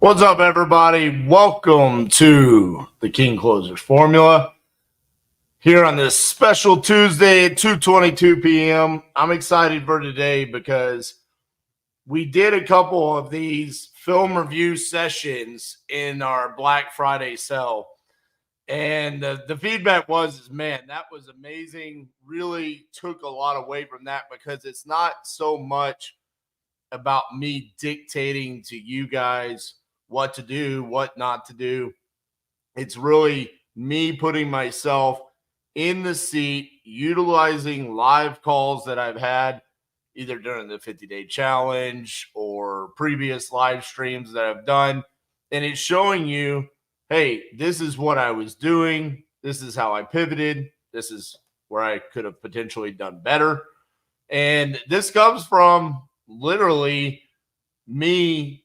What's up, everybody? Welcome to the King Closers Formula here on this special Tuesday at 2:22 p.m. I'm excited for today because we did a couple of these film review sessions in our Black Friday sale, and the feedback was, man, that was amazing. Really took a lot away from that because it's not so much about me dictating to you guys what to do, what not to do. It's really me putting myself in the seat, utilizing live calls that I've had either during the 50-day challenge or previous live streams that I've done. And it's showing you, hey, this is what I was doing. This is how I pivoted. This is where I could have potentially done better. And this comes from literally me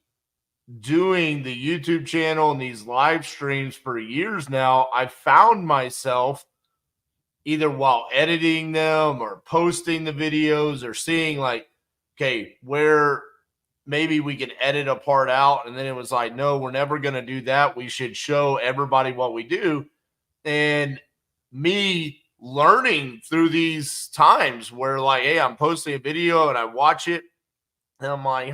doing the YouTube channel and these live streams for years now. I found myself either while editing them or posting the videos or seeing like, okay, where maybe we can edit a part out. And then it was like, no, we're never going to do that. We should show everybody what we do. And me learning through these times where like, hey, I'm posting a video and I watch it and I'm like,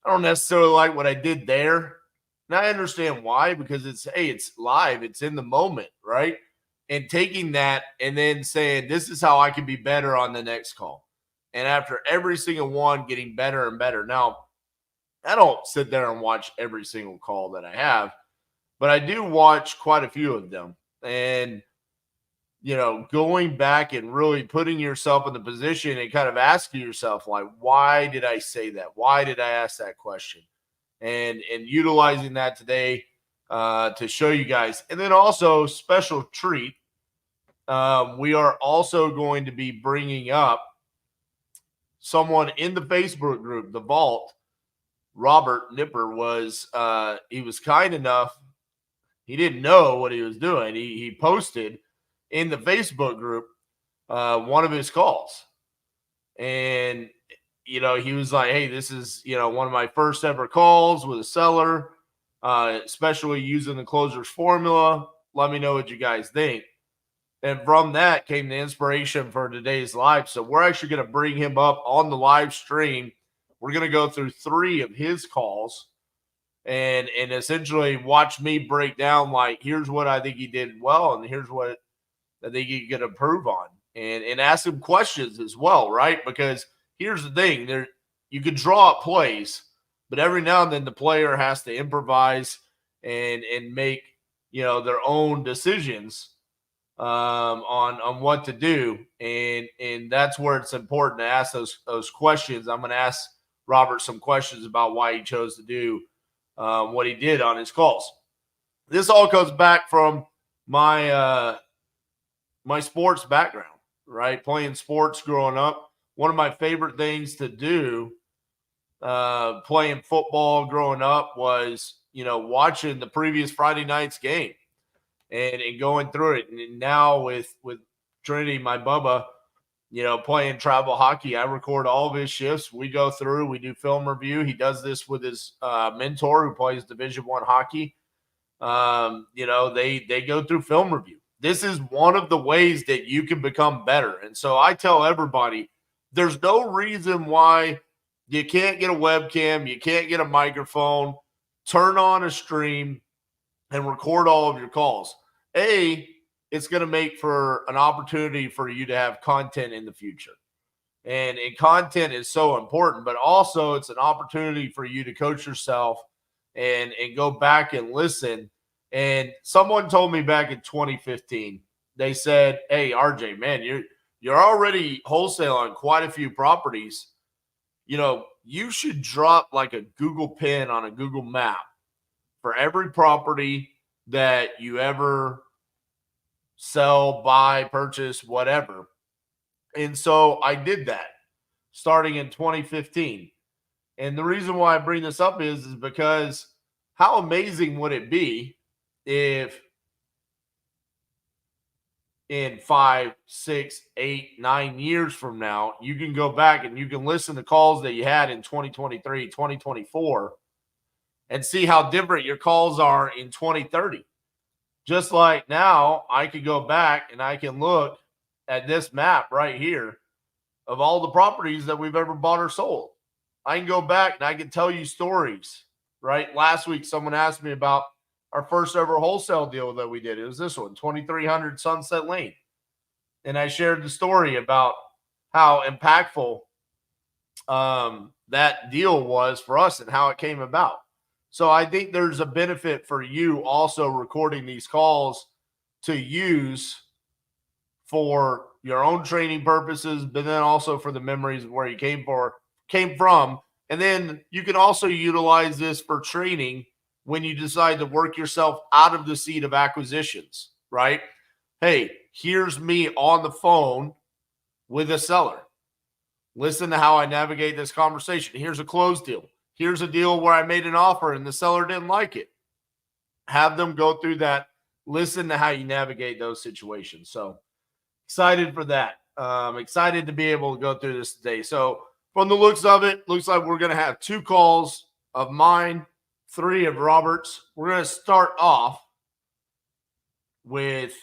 I don't necessarily like what I did there. And I understand why, because it's live, it's in the moment, right? And taking that and then saying, this is how I can be better on the next call. And after every single one, getting better and better. Now, I don't sit there and watch every single call that I have, but I do watch quite a few of them. And, going back and really putting yourself in the position and kind of asking yourself, like, why did I say that? Why did I ask that question? And utilizing that today to show you guys. And then also, special treat, we are also going to be bringing up someone in the Facebook group, the Vault. Robert Nipper was he was kind enough. He didn't know what he was doing. He posted in the Facebook group one of his calls. And, he was like, hey, this is, one of my first ever calls with a seller, especially using the closers formula. Let me know what you guys think. And from that came the inspiration for today's live. So we're actually going to bring him up on the live stream. We're going to go through 3 of his calls and essentially watch me break down, like, here's what I think he did well, and here's what I think he could improve on, and ask him questions as well, right? Because here's the thing, you can draw up plays, but every now and then the player has to improvise and make their own decisions on what to do, and that's where it's important to ask those questions. I'm going to ask Robert some questions about why he chose to do what he did on his calls. This all comes back from my sports background, right? Playing sports growing up. One of my favorite things to do playing football growing up was, watching the previous Friday night's game and going through it. And now with Trinity, my Bubba, playing travel hockey, I record all of his shifts. We go through, we do film review. He does this with his mentor who plays Division I hockey. They go through film review. This is one of the ways that you can become better. And so I tell everybody, there's no reason why you can't get a webcam, you can't get a microphone, turn on a stream, and record all of your calls. It's going to make for an opportunity for you to have content in the future. And content is so important, but also it's an opportunity for you to coach yourself and go back and listen. And someone told me back in 2015, they said, hey, RJ, man, you're already wholesaling quite a few properties. You should drop like a Google pin on a Google map for every property that you ever sell, buy, purchase, whatever. And so I did that starting in 2015. And the reason why I bring this up is because how amazing would it be if in 5, 6, 8, 9 years from now, you can go back and you can listen to calls that you had in 2023, 2024, and see how different your calls are in 2030. Just like now, I could go back and I can look at this map right here of all the properties that we've ever bought or sold. I can go back and I can tell you stories, right? Last week, someone asked me about our first ever wholesale deal that we did. It was this one, 2300 Sunset Lane. And I shared the story about how impactful that deal was for us and how it came about. So I think there's a benefit for you also recording these calls to use for your own training purposes, but then also for the memories of where you came from. And then you can also utilize this for training when you decide to work yourself out of the seat of acquisitions, right? Hey, here's me on the phone with a seller. Listen to how I navigate this conversation. Here's a closed deal. Here's a deal where I made an offer and the seller didn't like it. Have them go through that. Listen to how you navigate those situations. So excited for that. Excited to be able to go through this today. So from the looks of it, looks like we're going to have 2 calls of mine, 3 of Robert's. We're going to start off with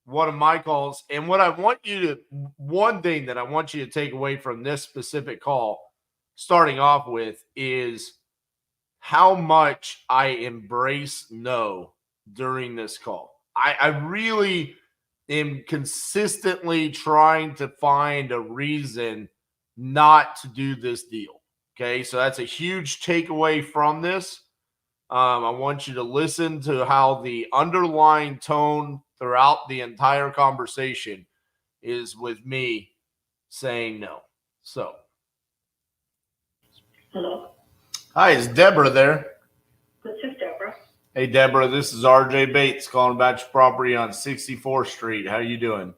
one of my calls. And what I want you to, one thing that I want you to take away from this specific call, starting off with, is how much I embrace no during this call. I really am consistently trying to find a reason not to do this deal. Okay, so that's a huge takeaway from this. I want you to listen to how the underlying tone throughout the entire conversation is with me saying no. So, hello. Hi, is Deborah there? This is Deborah. Hey, Deborah, this is RJ Bates calling about your property on 64th Street. How you doing?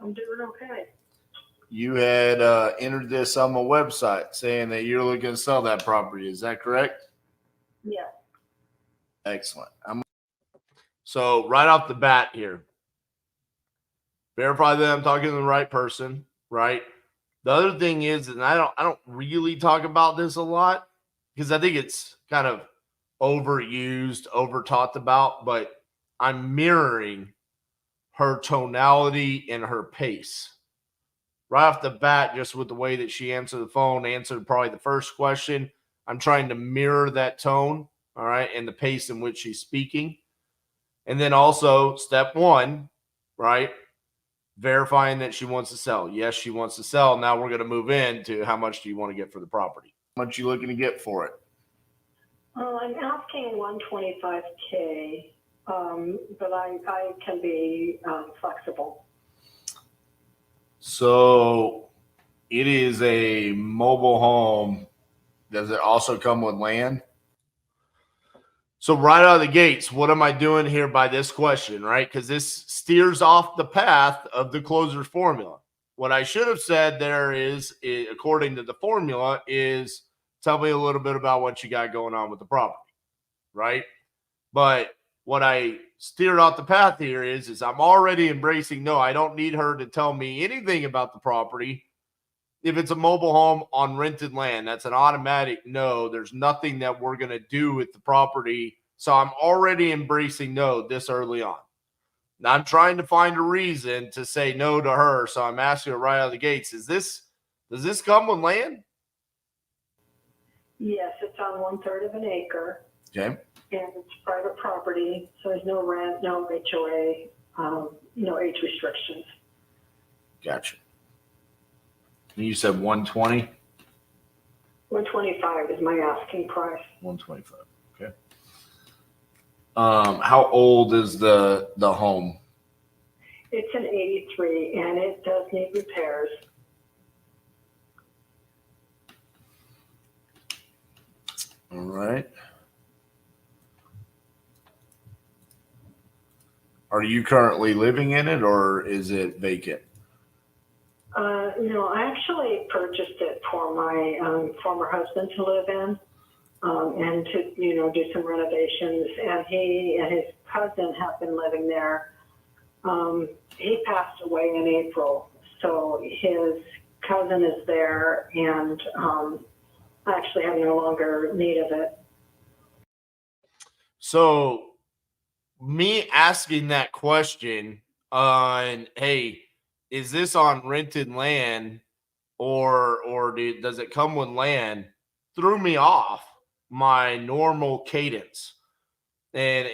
I'm doing okay. You had entered this on my website saying that you're looking to sell that property. Is that correct? Yeah. Excellent. So right off the bat here, verify that I'm talking to the right person, right? The other thing is, and I don't really talk about this a lot because I think it's kind of overused, over talked about, but I'm mirroring her tonality and her pace. Right off the bat, just with the way that she answered the phone, answered probably the first question, I'm trying to mirror that tone, all right, and the pace in which she's speaking. And then also step 1, right, verifying that she wants to sell. Yes, she wants to sell. Now we're going to move into how much do you want to get for the property? How much are you looking to get for it? I'm asking $125K, but I can be flexible. So it is a mobile home. Does it also come with land? So right out of the gates, what am I doing here by this question, right? Because this steers off the path of the closer's formula. What I should have said there is, according to the formula, is tell me a little bit about what you got going on with the property, right? But what I steered off the path here is I'm already embracing no. I don't need her to tell me anything about the property. If it's a mobile home on rented land, that's an automatic no. There's nothing that we're going to do with the property. So I'm already embracing no this early on. Now I'm trying to find a reason to say no to her. So I'm asking her right out of the gates, does this come with land? Yes, it's on 1/3 of an acre. Okay. And it's private property. So there's no rent, no HOA, no age restrictions. Gotcha. You said 120? 125 is my asking price. 125. Okay. How old is the home? It's an 83 and it does need repairs. All right. Are you currently living in it or is it vacant? No, I actually purchased it for my former husband to live in and to, do some renovations. And he and his cousin have been living there. He passed away in April, so his cousin is there and actually have no longer need of it. So me asking that question on, hey, is this on rented land or does it come with land, threw me off my normal cadence. And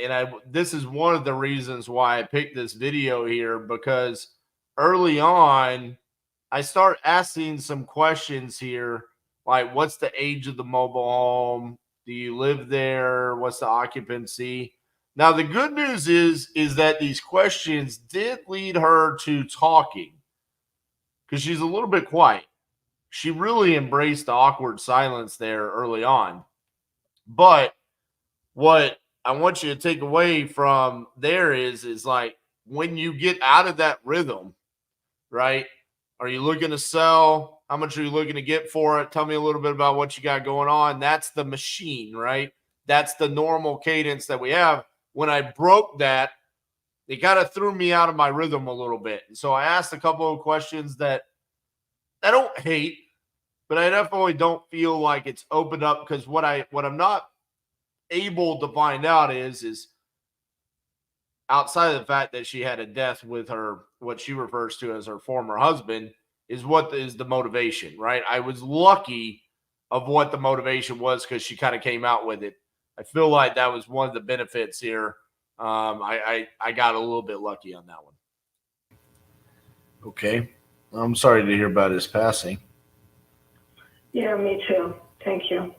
this is one of the reasons why I picked this video here, because early on I start asking some questions here, like what's the age of the mobile home? Do you live there? What's the occupancy? Now the good news is that these questions did lead her to talking, because she's a little bit quiet. She really embraced the awkward silence there early on. But what I want you to take away from there is like, when you get out of that rhythm, right? Are you looking to sell? How much are you looking to get for it? Tell me a little bit about what you got going on. That's the machine, right? That's the normal cadence that we have. When I broke that, it kind of threw me out of my rhythm a little bit. And so I asked a couple of questions that I don't hate, but I definitely don't feel like it's opened up, because what I'm not able to find out is outside of the fact that she had a death with her, what she refers to as her former husband, is what is the motivation, right? I was lucky of what the motivation was, because she kind of came out with it. I feel like that was one of the benefits here. I got a little bit lucky on that one. Okay. I'm sorry to hear about his passing. Yeah, me too. Thank you.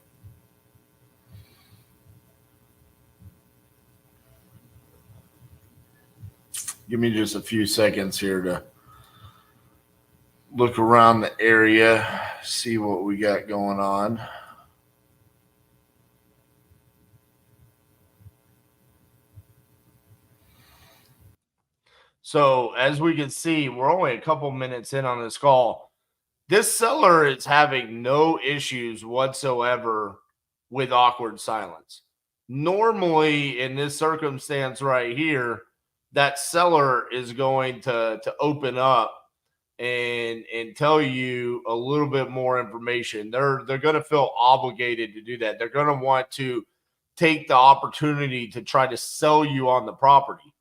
Give me just a few seconds here to look around the area, see what we got going on. So as we can see, we're only a couple minutes in on this call. This seller is having no issues whatsoever with awkward silence. Normally, in this circumstance right here, that seller is going to open up and tell you a little bit more information. They're going to feel obligated to do that. They're going to want to take the opportunity to try to sell you on the property,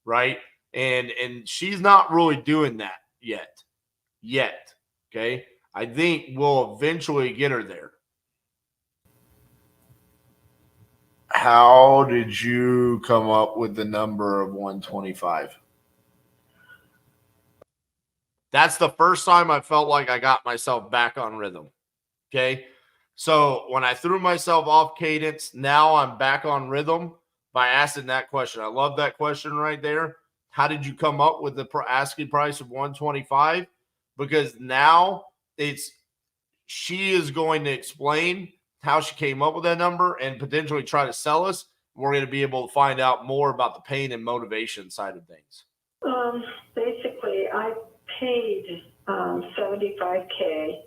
right? And she's not really doing that yet. Okay. I think we'll eventually get her there. How did you come up with the number of 125? That's the first time I felt like I got myself back on rhythm. Okay. So when I threw myself off cadence, now I'm back on rhythm by asking that question. I love that question right there. How did you come up with the asking price of 125? Because now she is going to explain how she came up with that number and potentially try to sell us. We're going to be able to find out more about the pain and motivation side of things. Basically, I paid $75K,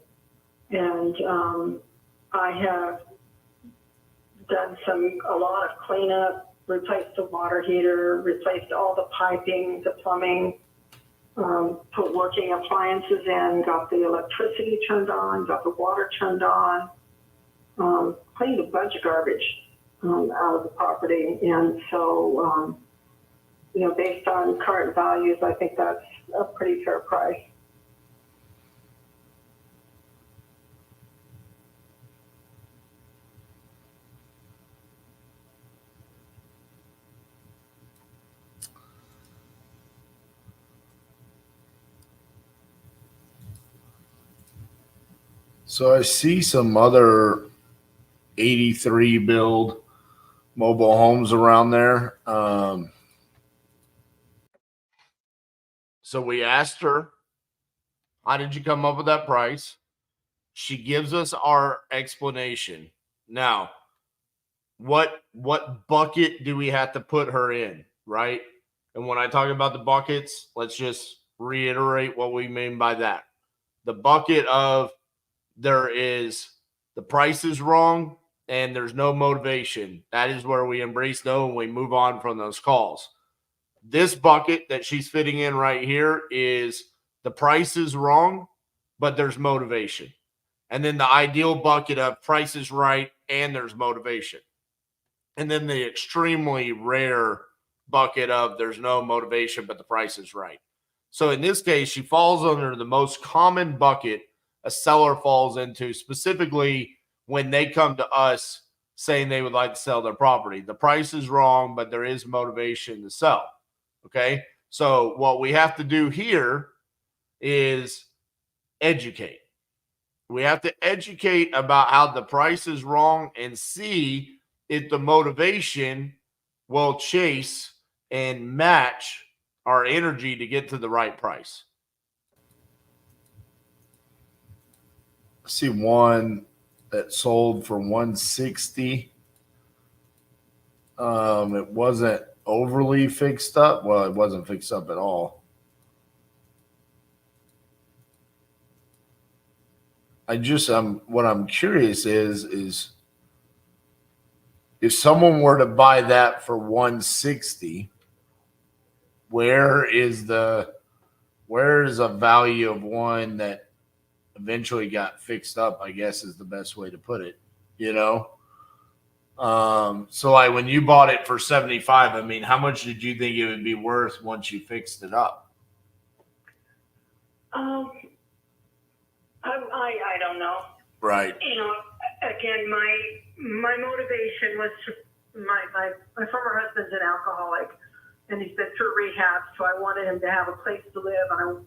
and I have done a lot of cleanup, replaced the water heater, replaced all the piping, the plumbing, put working appliances in, got the electricity turned on, got the water turned on, cleaned a bunch of garbage out of the property. And so, based on current values, I think that's a pretty fair price. So I see some other 83 build mobile homes around there. So we asked her, how did you come up with that price? She gives us our explanation. Now, what bucket do we have to put her in, right? And when I talk about the buckets, let's just reiterate what we mean by that. The bucket of the price is wrong and there's no motivation. That is where we embrace no and we move on from those calls. This bucket that she's fitting in right here is the price is wrong, but there's motivation. And then the ideal bucket of price is right and there's motivation. and then the extremely rare bucket of there's no motivation, but the price is right. So in this case, she falls under the most common bucket a seller falls into, specifically when they come to us saying they would like to sell their property. The price is wrong, but there is motivation to sell. Okay. So what we have to do here is educate. We have to educate about how the price is wrong and see if the motivation will chase and match our energy to get to the right price. I see one that sold for 160. It wasn't overly fixed up. Well, it wasn't fixed up at all. What I'm curious is if someone were to buy that for 160, where is a value of one that eventually got fixed up, I guess is the best way to put it, So like when you bought it for 75, I mean, how much did you think it would be worth once you fixed it up? I don't know. Right. Again, my motivation was my former husband's an alcoholic, and he's been through rehab, so I wanted him to have a place to live.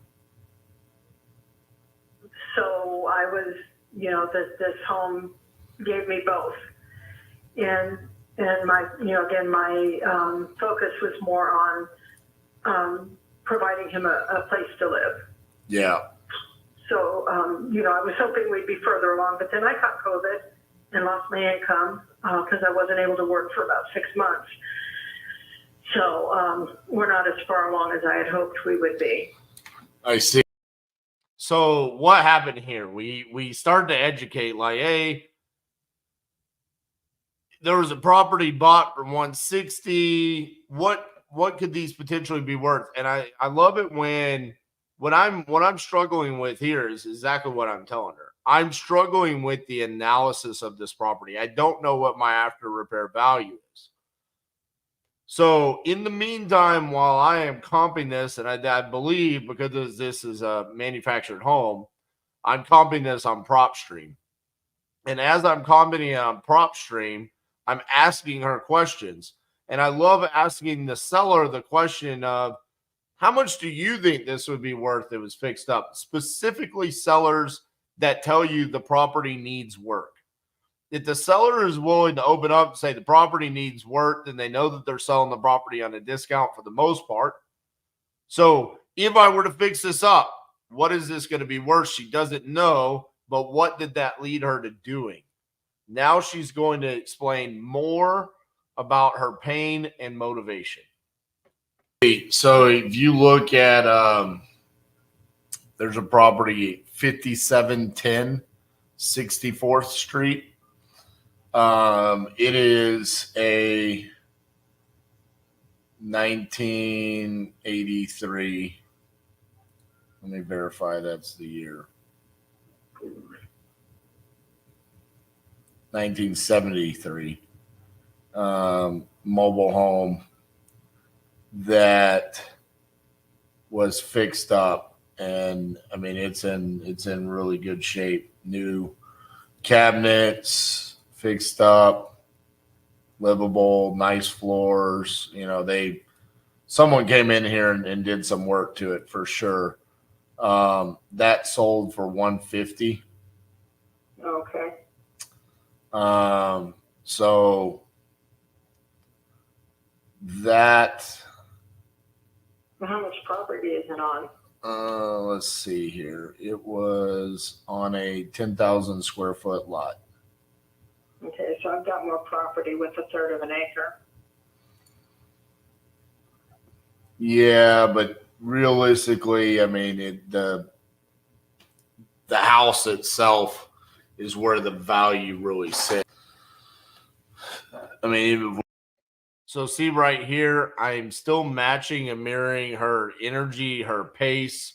So I was, this home gave me both, and my, again, my focus was more on providing him a place to live. Yeah. So, I was hoping we'd be further along, but then I caught COVID and lost my income because I wasn't able to work for about 6 months. So we're not as far along as I had hoped we would be. I see. So what happened here? We started to educate, like, hey, there was a property bought for 160. What could these potentially be worth? And I love it when what I'm struggling with here is exactly what I'm telling her. I'm struggling with the analysis of this property. I don't know what my after repair value is. So in the meantime, while I am comping this, and I believe because this is a manufactured home, I'm comping this on PropStream. And as I'm comping it on PropStream, I'm asking her questions. And I love asking the seller the question of, how much do you think this would be worth if it was fixed up? Specifically sellers that tell you the property needs work. If the seller is willing to open up and say the property needs work, then they know that they're selling the property on a discount for the most part. So if I were to fix this up, what is this going to be worth? She doesn't know, but what did that lead her to doing? Now she's going to explain more about her pain and motivation. So if you look at, there's a property 5710 64th Street. It is a 1983. Let me verify that's the year. 1973. Mobile home that was fixed up, and I mean it's in really good shape. New cabinets, fixed up, livable, nice floors. Someone came in here and did some work to it for sure. That sold for 150. Okay. So that. How much property is it on? Let's see here. It was on a 10,000 square foot lot. Okay, so I've got more property with a third of an acre. Yeah, but realistically, I mean, the house itself is where the value really sits. I mean, so see right here, I'm still matching and mirroring her energy, her pace.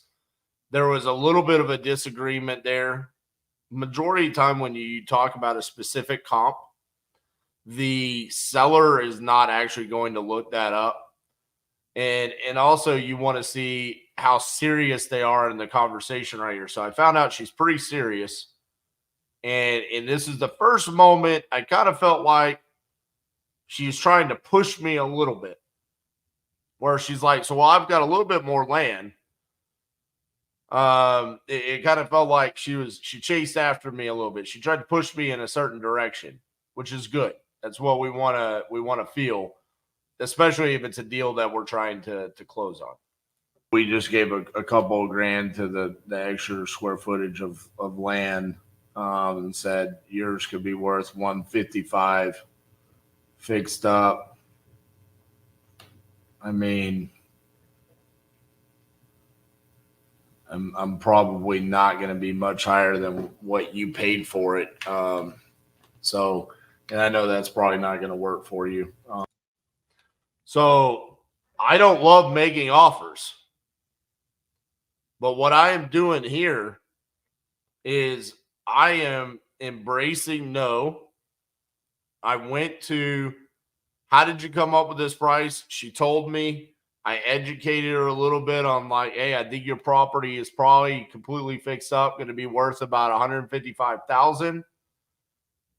There was a little bit of a disagreement there. Majority of the time when you talk about a specific comp, the seller is not actually going to look that up. And also you want to see how serious they are in the conversation right here. So I found out she's pretty serious. And this is the first moment I kind of felt like she's trying to push me a little bit, where she's like, so, well, I've got a little bit more land. It kind of felt like she chased after me a little bit. She tried to push me in a certain direction, which is good. That's what we want to feel, especially if it's a deal that we're trying to close on. We just gave a couple of grand to the extra square footage of land, and said yours could be worth 155 fixed up. I mean, I'm probably not going to be much higher than what you paid for it. So, and I know that's probably not going to work for you. So I don't love making offers, but what I am doing here is I am embracing no. I went to, how did you come up with this price? She told me. I educated her a little bit on like, hey, I think your property is probably completely fixed up, going to be worth about $155,000.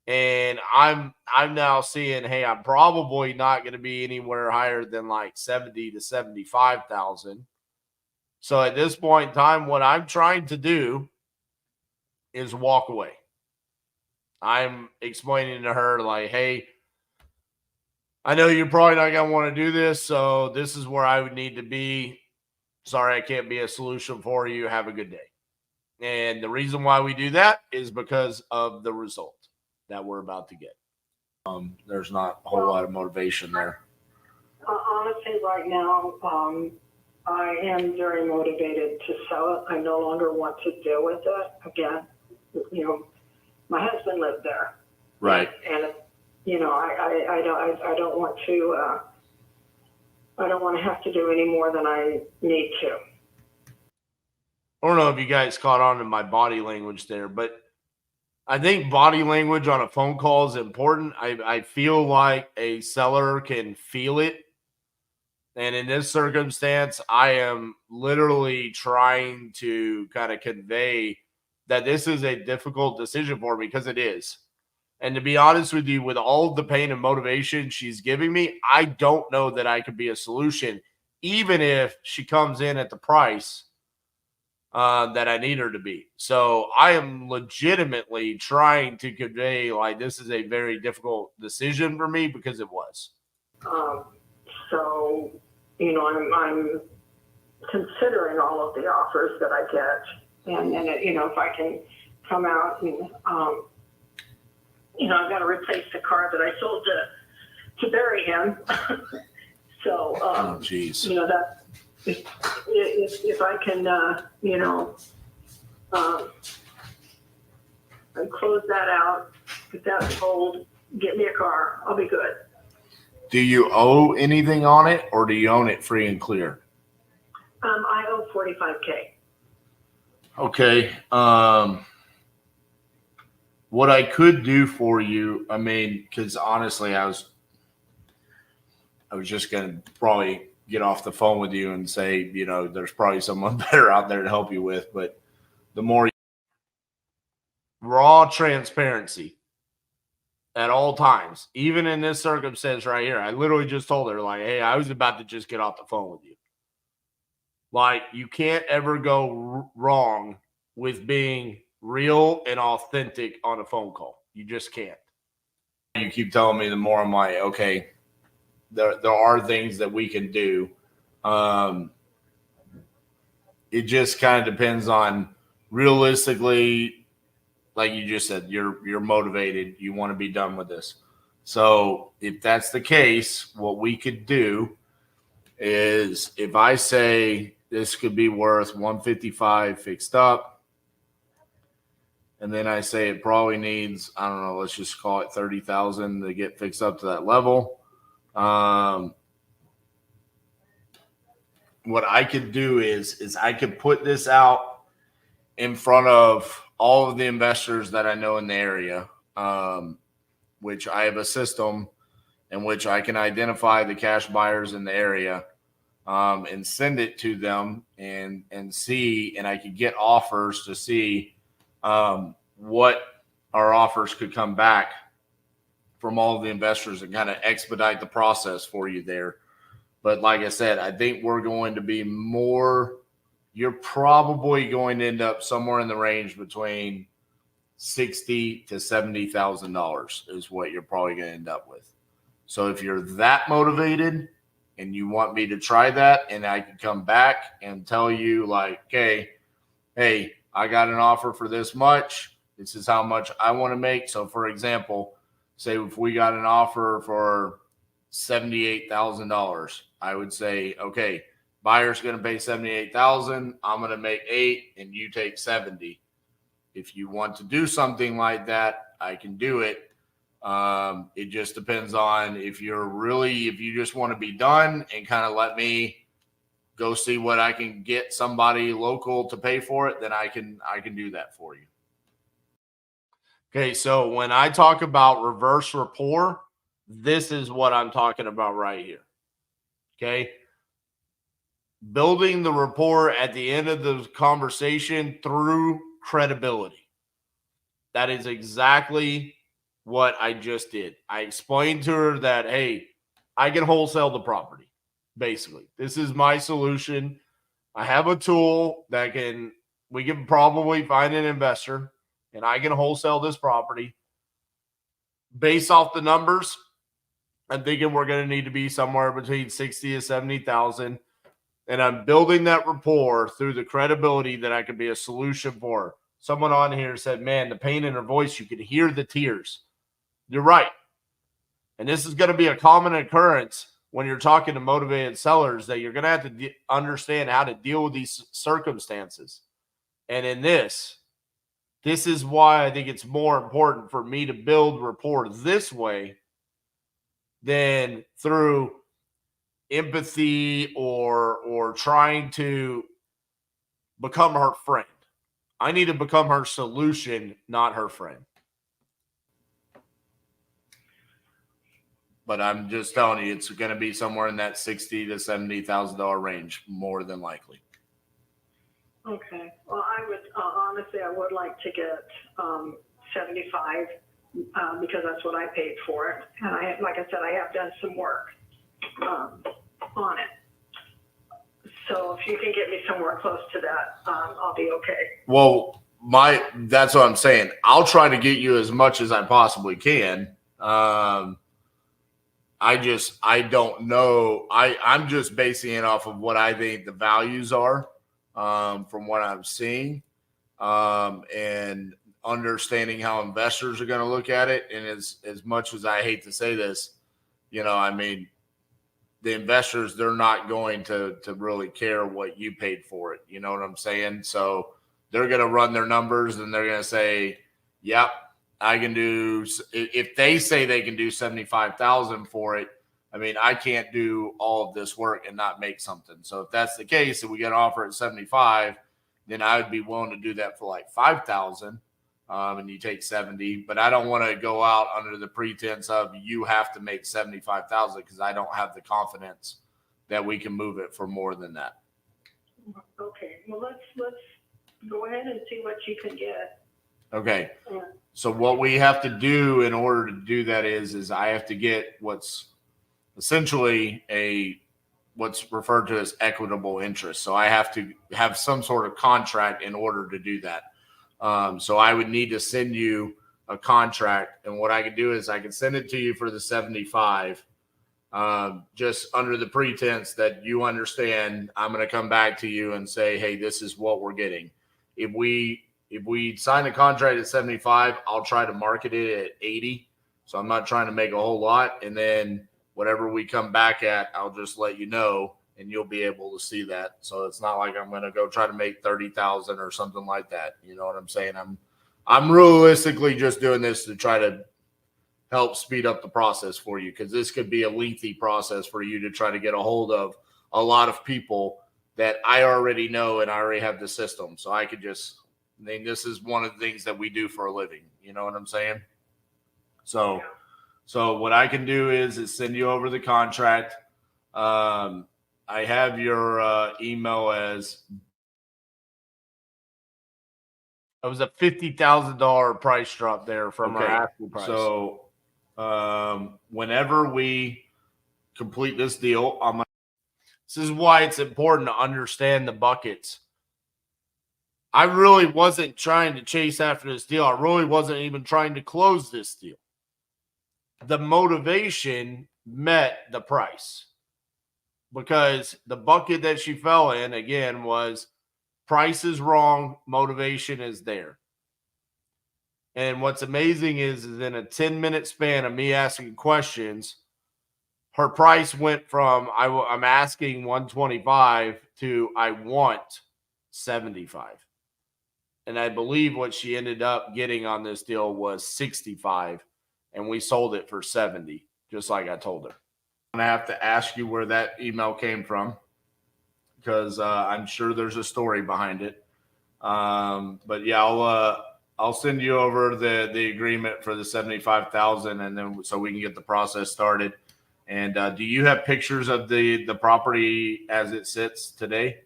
And I'm now seeing, hey, I'm probably not going to be anywhere higher than like 70 to 75,000. So at this point in time, what I'm trying to do is walk away. I'm explaining to her like, hey, I know you're probably not going to want to do this, so this is where I would need to be. Sorry, I can't be a solution for you. Have a good day. And the reason why we do that is because of the result that we're about to get. There's not a whole lot of motivation there. Honestly, right now, I am very motivated to sell it. I no longer want to deal with it. Again, you know, my husband lived there. Right. And you know, I don't want to. I don't want to have to do any more than I need to. I don't know if you guys caught on to my body language there, but I think body language on a phone call is important. I feel like a seller can feel it. And in this circumstance, I am literally trying to kind of convey that this is a difficult decision for me, because it is. And to be honest with you, with all of the pain and motivation she's giving me, I don't know that I could be a solution, even if she comes in at the price that I need her to be. So I am legitimately trying to convey like this is a very difficult decision for me, because it was. So, you know, I'm considering all of the offers that I get, and you know, if I can come out and you know, I've got to replace the car that I sold to bury him. So, oh, geez. you know, that if I can, you know, and close that out, get that sold, get me a car, I'll be good. Do you owe anything on it, or do you own it free and clear? I owe $45,000. Okay. What I could do for you, I mean, because honestly, I was just going to probably get off the phone with you and say, you know, there's probably someone better out there to help you with. But the more raw transparency at all times, even in this circumstance right here, I literally just told her, like, hey, I was about to just get off the phone with you. Like, you can't ever go wrong with being real and authentic on a phone call. You just can't. You keep telling me, the more I'm like, okay, there are things that we can do. It just kind of depends on, realistically, like you just said, you're motivated. You want to be done with this. So if that's the case, what we could do is, if I say this could be worth 155 fixed up, and then I say it probably needs, I don't know, let's just call it 30,000 to get fixed up to that level. What I could do is I could put this out in front of all of the investors that I know in the area. which I have a system in which I can identify the cash buyers in the area, and send it to them and see, and I could get offers to see what our offers could come back from all of the investors and kind of expedite the process for you there. But like I said, I think we're going to be more, you're probably going to end up somewhere in the range between $60,000 to $70,000 is what you're probably going to end up with. So if you're that motivated and you want me to try that, and I can come back and tell you like, okay, hey, I got an offer for this much. This is how much I want to make. So for example, say if we got an offer for $78,000, I would say, okay, buyer's going to pay $78,000. I'm going to make $8,000 and you take $70,000. If you want to do something like that, I can do it. It just depends on if you just want to be done and kind of let me go see what I can get somebody local to pay for it, then I can do that for you. Okay, so when I talk about reverse rapport, this is what I'm talking about right here. Okay. Building the rapport at the end of the conversation through credibility. That is exactly what I just did. I explained to her that, hey, I can wholesale the property. Basically, this is my solution. I have a tool that we can probably find an investor and I can wholesale this property. Based off the numbers, I'm thinking we're going to need to be somewhere between 60 to 70,000. And I'm building that rapport through the credibility that I could be a solution for her. Someone on here said, man, the pain in her voice, you could hear the tears. You're right. And this is going to be a common occurrence when you're talking to motivated sellers, that you're going to have to understand how to deal with these circumstances. And in this is why I think it's more important for me to build rapport this way than through empathy or trying to become her friend. I need to become her solution, not her friend. But I'm just telling you, it's going to be somewhere in that $60,000 to $70,000 range, more than likely. Okay. Well, I would honestly, I would like to get 75 because that's what I paid for it, and like I said, I have done some work on it. So if you can get me somewhere close to that, I'll be okay. Well, that's what I'm saying. I'll try to get you as much as I possibly can. I don't know. I'm just basing it off of what I think the values are, from what I'm seeing, and understanding how investors are going to look at it. And as much as I hate to say this, I mean, the investors, they're not going to really care what you paid for it. You know what I'm saying? So they're going to run their numbers and they're going to say, yep, I can do, if they say they can do 75,000 for it, I mean, I can't do all of this work and not make something. So if that's the case, and we get an offer at 75, then I would be willing to do that for like 5,000. And you take 70, but I don't want to go out under the pretense of you have to make 75,000 because I don't have the confidence that we can move it for more than that. Okay. Well, let's go ahead and see what you can get. Okay. So what we have to do in order to do that is I have to get what's essentially what's referred to as equitable interest. So I have to have some sort of contract in order to do that. So I would need to send you a contract, and what I could do is I could send it to you for the 75, just under the pretense that you understand I'm going to come back to you and say, hey, this is what we're getting. If we sign a contract at 75, I'll try to market it at 80. So I'm not trying to make a whole lot. And then whatever we come back at, I'll just let you know, and you'll be able to see that. So it's not like I'm going to go try to make 30,000 or something like that. You know what I'm saying? I'm realistically just doing this to try to help speed up the process for you, because this could be a lengthy process for you to try to get a hold of a lot of people that I already know and I already have the system. So I could just, I mean, this is one of the things that we do for a living. You know what I'm saying? So So what I can do is send you over the contract. I have your email as it was a $50,000 price drop there from our asking price. So whenever we complete this deal, this is why it's important to understand the buckets. I really wasn't trying to chase after this deal. I really wasn't even trying to close this deal. The motivation met the price because the bucket that she fell in, again, was price is wrong, motivation is there. And what's amazing is in a 10-minute span of me asking questions, her price went from I'm asking 125 to I want 75. And I believe what she ended up getting on this deal was 65, and we sold it for 70, just like I told her. I'm going to have to ask you where that email came from because I'm sure there's a story behind it. But yeah, I'll send you over the agreement for the 75,000, and then so we can get the process started. And do you have pictures of the property as it sits today?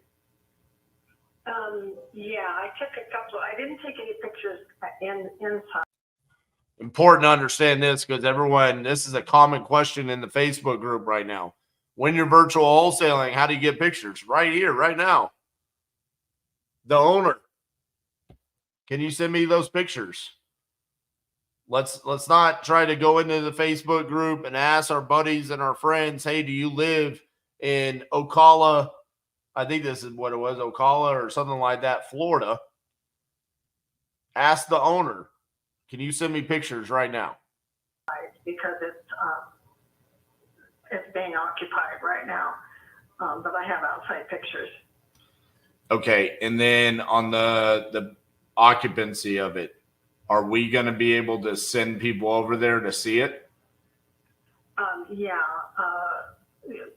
Yeah, I took a couple. I didn't take any pictures inside. Important to understand this because this is a common question in the Facebook group right now. When you're virtual wholesaling, how do you get pictures? Right here, right now. The owner. Can you send me those pictures? Let's not try to go into the Facebook group and ask our buddies and our friends, hey, do you live in Ocala? I think this is what it was, Ocala or something like that, Florida. Ask the owner, can you send me pictures right now? Because it's being occupied right now, but I have outside pictures. Okay, and then on the occupancy of it, are we going to be able to send people over there to see it? Yeah.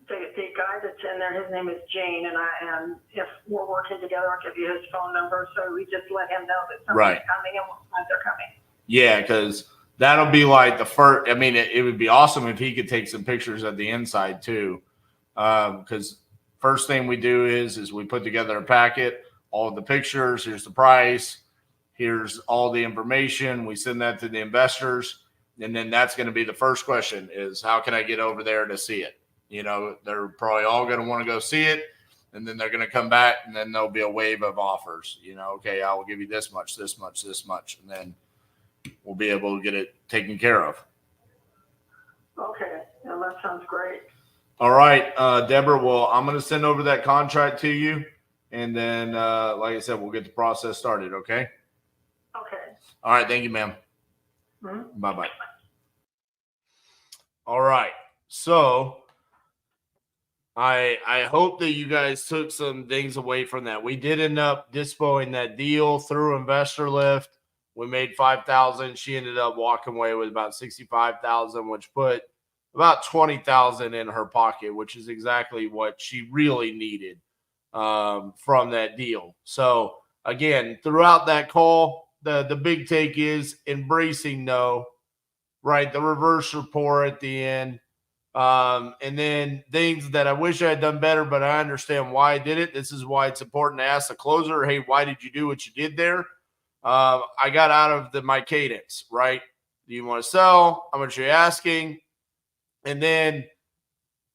The guy that's in there, his name is Jane, and if we're working together, I'll give you his phone number. So we just let him know that somebody's coming and what time they're coming. Yeah, because that'll be like the first. I mean, it would be awesome if he could take some pictures of the inside too. Because first thing we do is we put together a packet, all of the pictures. Here's the price. Here's all the information. We send that to the investors, and then that's going to be the first question: is how can I get over there to see it? You know, they're probably all going to want to go see it, and then they're going to come back, and then there'll be a wave of offers. You know, okay, I will give you this much, this much, this much, and then we'll be able to get it taken care of. Okay, well, that sounds great. All right, Deborah, well, I'm going to send over that contract to you, and then, like I said, we'll get the process started, okay? Okay. All right, thank you, ma'am. Mm-hmm. Bye-bye. All right, so I hope that you guys took some things away from that. We did end up dispoing that deal through Investor Lift. We made $5,000. She ended up walking away with about $65,000, which put about $20,000 in her pocket, which is exactly what she really needed from that deal. So again, throughout that call, the big take is embracing no, right? The reverse report at the end. And then things that I wish I had done better, but I understand why I did it. This is why it's important to ask the closer, hey, why did you do what you did there? I got out of my cadence, right? Do you want to sell? How much are you asking? And then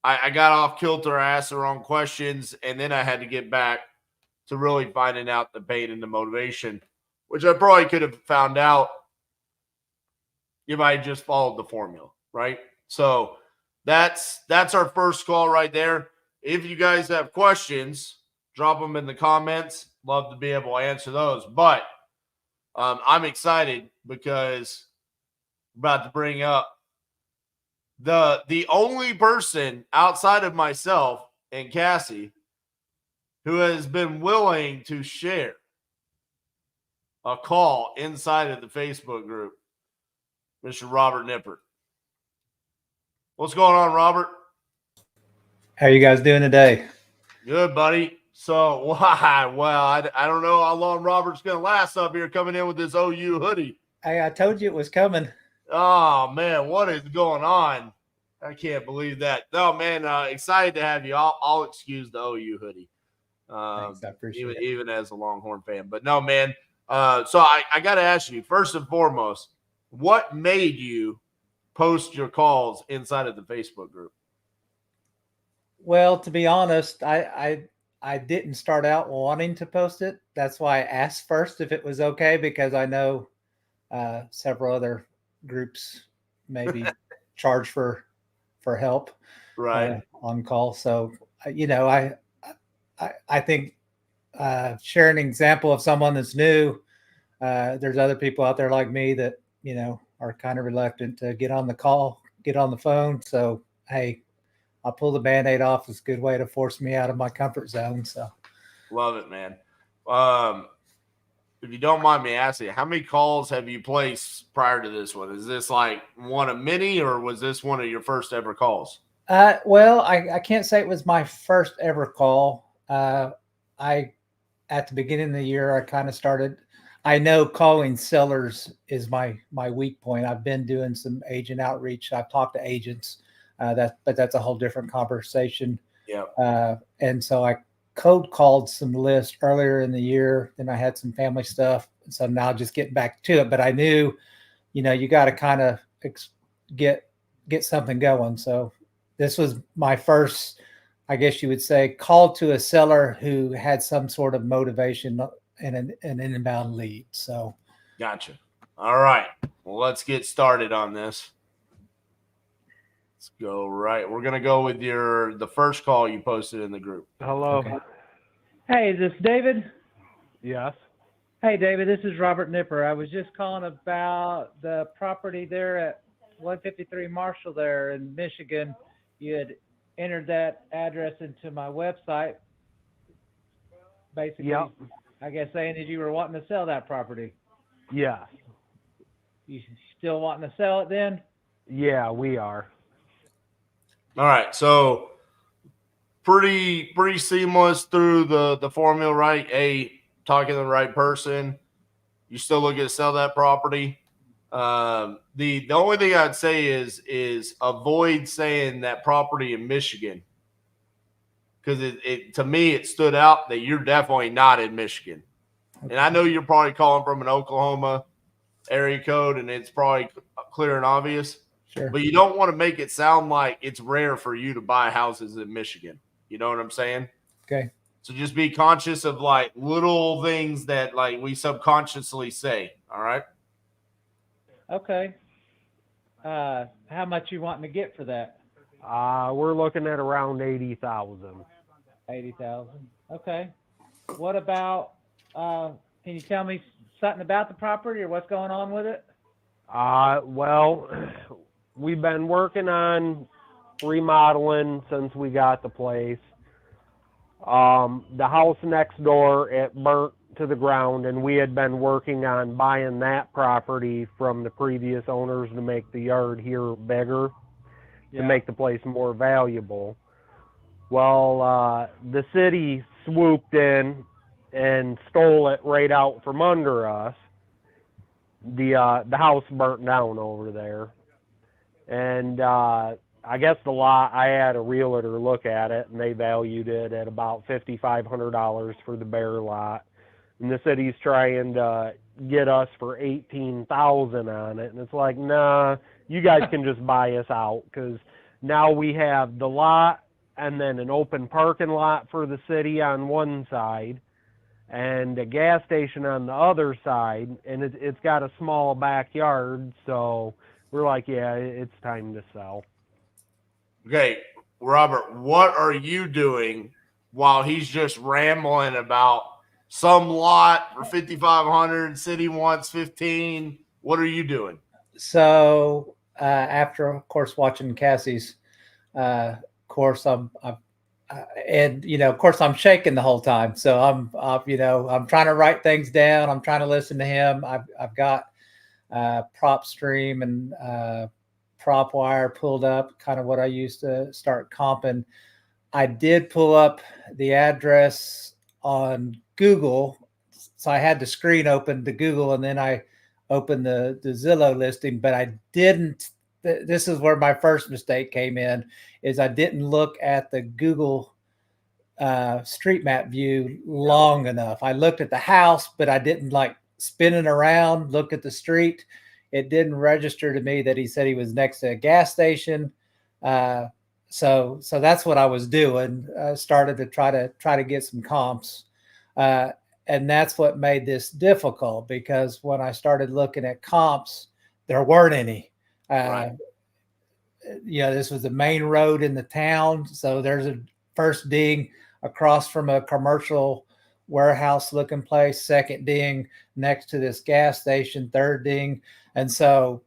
I got off kilter. I asked the wrong questions. And then I had to get back to really finding out the bait and the motivation, which I probably could have found out if I had just followed the formula, right? So that's our first call right there. If you guys have questions, drop them in the comments. Love to be able to answer those. But I'm excited because I'm about to bring up the only person outside of myself and Cassie who has been willing to share a call inside of the Facebook group, Mr. Robert Nippert. What's going on, Robert? How are you guys doing today? Good, buddy. So, why? Well, I don't know how long Robert's going to last up here coming in with this OU hoodie. Hey, I told you it was coming. Oh man, what is going on? I can't believe that. No, man, excited to have you. I'll excuse the OU hoodie. Thanks, I appreciate it. Even as a Longhorn fan. But no, man. So I got to ask you, first and foremost, what made you post your calls inside of the Facebook group? Well, to be honest, I didn't start out wanting to post it. That's why I asked first if it was okay, because I know several other groups maybe charge for help Right. on call. So I think sharing an example of someone that's new. There's other people out there like me that are kind of reluctant to get on the call, get on the phone. So hey, I'll pull the Band-Aid off. It's a good way to force me out of my comfort zone. So Love it, man. If you don't mind me asking, how many calls have you placed prior to this one? Is this like one of many, or was this one of your first ever calls? Well, I can't say it was my first ever call. At the beginning of the year, I kind of started. I know calling sellers is my weak point. I've been doing some agent outreach. I've talked to agents. But that's a whole different conversation. Yeah. And so I cold called some lists earlier in the year. Then I had some family stuff. So now just getting back to it. But I knew, you got to kind of get something going. So this was my first, I guess you would say, call to a seller who had some sort of motivation and an inbound lead. So gotcha. All right. Well, let's get started on this. Let's go right. We're going to go with the first call you posted in the group. Hello. Okay. Hey, is this David? Yes. Hey, David, this is Robert Nipper. I was just calling about the property there at 153 Marshall there in Michigan. You had entered that address into my website, basically, Yep. I guess saying that you were wanting to sell that property. Yes. You still wanting to sell it then? Yeah, we are. All right. So pretty seamless through the formula, right? Talking to the right person. You still looking to sell that property. The only thing I'd say is avoid saying that property in Michigan, because it to me it stood out that you're definitely not in Michigan. And I know you're probably calling from an Oklahoma area code, and it's probably clear and obvious. Sure. But you don't want to make it sound like it's rare for you to buy houses in Michigan. You know what I'm saying? Okay. So just be conscious of like little things that like we subconsciously say. All right. Okay. How much you wanting to get for that? We're looking at around 80,000. 80,000. Okay. What about? Can you tell me something about the property or what's going on with it? Well, we've been working on remodeling since we got the place. The house next door, it burnt to the ground, and we had been working on buying that property from the previous owners to make the yard here bigger, to make the place more valuable. Well, the city swooped in and stole it right out from under us. The house burnt down over there, and I guess the lot, I had a realtor look at it, and they valued it at about $5,500 for the bare lot. And the city's trying to get us for $18,000 on it, and it's like, nah, you guys can just buy us out, because now we have the lot and then an open parking lot for the city on one side, and a gas station on the other side, and it's got a small backyard, so we're like, yeah, it's time to sell. Okay, Robert, what are you doing while he's just rambling about some lot for 5,500, city wants 15? What are you doing? So after, of course, watching Cassie's course, and of course, I'm shaking the whole time. So I'm trying to write things down. I'm trying to listen to him. I've got prop stream and prop wire pulled up, kind of what I used to start comping. I did pull up the address on Google, so I had the screen open to Google, and then I open the Zillow listing, but I didn't. This is where my first mistake came in, is I didn't look at the Google street map view long enough. I looked at the house, but I didn't like spinning around, look at the street. It didn't register to me that he said he was next to a gas station. So that's what I was doing. Started to try to get some comps. And that's what made this difficult, because when I started looking at comps, there weren't any. Right. This was the main road in the town. So there's a first ding across from a commercial warehouse looking place, second ding next to this gas station, third ding. And so,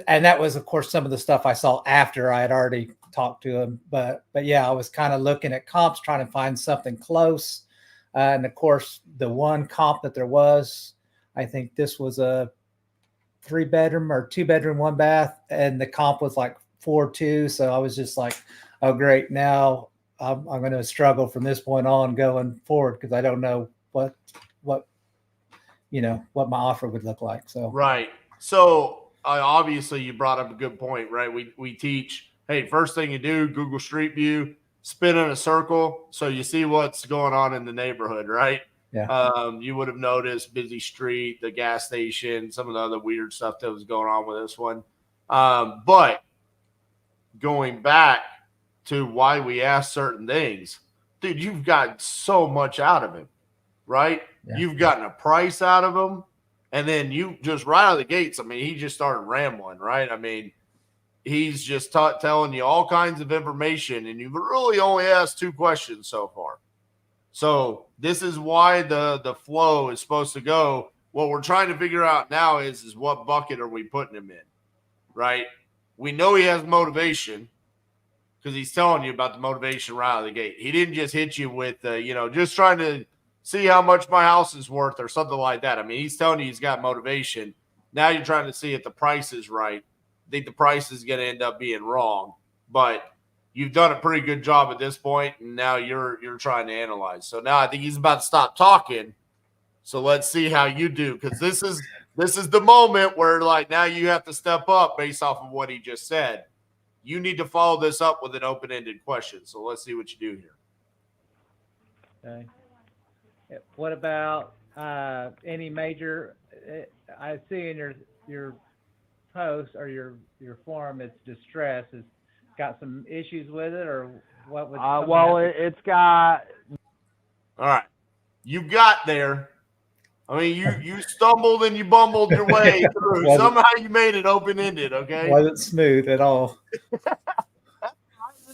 and that was, of course, some of the stuff I saw after I had already talked to him. But yeah, I was kind of looking at comps, trying to find something close. And of course, the one comp that there was, I think this was a 3-bedroom or 2-bedroom, 1 bath, and the comp was like 4.2. So I was just like, oh, great. Now I'm going to struggle from this point on going forward, because I don't know what my offer would look like. So right. So obviously you brought up a good point, right? We teach, hey, first thing you do, Google Street View, spin in a circle so you see what's going on in the neighborhood, right? Yeah. You would have noticed busy street, the gas station, some of the other weird stuff that was going on with this one. But going back to why we ask certain things, dude, you've gotten so much out of him, right? Yeah. You've gotten a price out of him, and then you just right out of the gates, I mean, he just started rambling, right? I mean, he's just telling you all kinds of information, and you've really only asked 2 questions so far. So this is why the flow is supposed to go. What we're trying to figure out now is what bucket are we putting him in, right? We know he has motivation, because he's telling you about the motivation right out of the gate. He didn't just hit you with, just trying to see how much my house is worth or something like that. I mean, he's telling you he's got motivation. Now you're trying to see if the price is right. I think the price is going to end up being wrong, but you've done a pretty good job at this point, and now you're trying to analyze. So now I think he's about to stop talking. So let's see how you do, because this is the moment where, like, now you have to step up based off of what he just said. You need to follow this up with an open-ended question. So let's see what you do here. Okay. What about any major? I see in your post or your forum, it's distress. It's got some issues with it, or what would? Well, it's got. All right, you got there. I mean, you stumbled and you bumbled your way through. Somehow you made it open-ended. Okay, wasn't smooth at all. It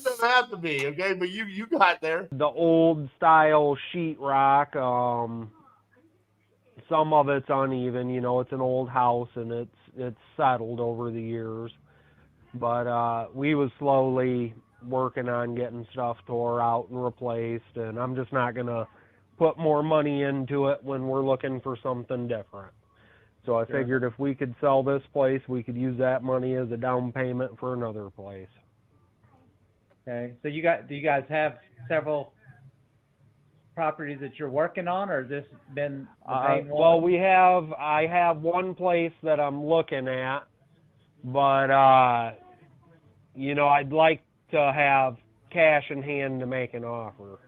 doesn't have to be, okay, but you got there. The old style sheetrock. Some of it's uneven. It's an old house and it's settled over the years. But we was slowly working on getting stuff tore out and replaced, and I'm just not gonna put more money into it when we're looking for something different. So I figured if we could sell this place, we could use that money as a down payment for another place. Okay, so do you guys have several properties that you're working on, or has this been the main one? Well, I have one place that I'm looking at, but I'd like to have cash in hand to make an offer.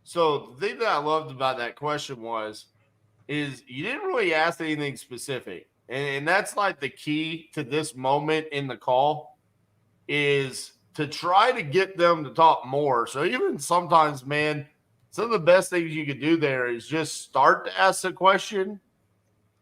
So the thing that I loved about that question is you didn't really ask anything specific, and that's like the key to this moment in the call, is to try to get them to talk more. So even sometimes, man, some of the best things you could do there is just start to ask a question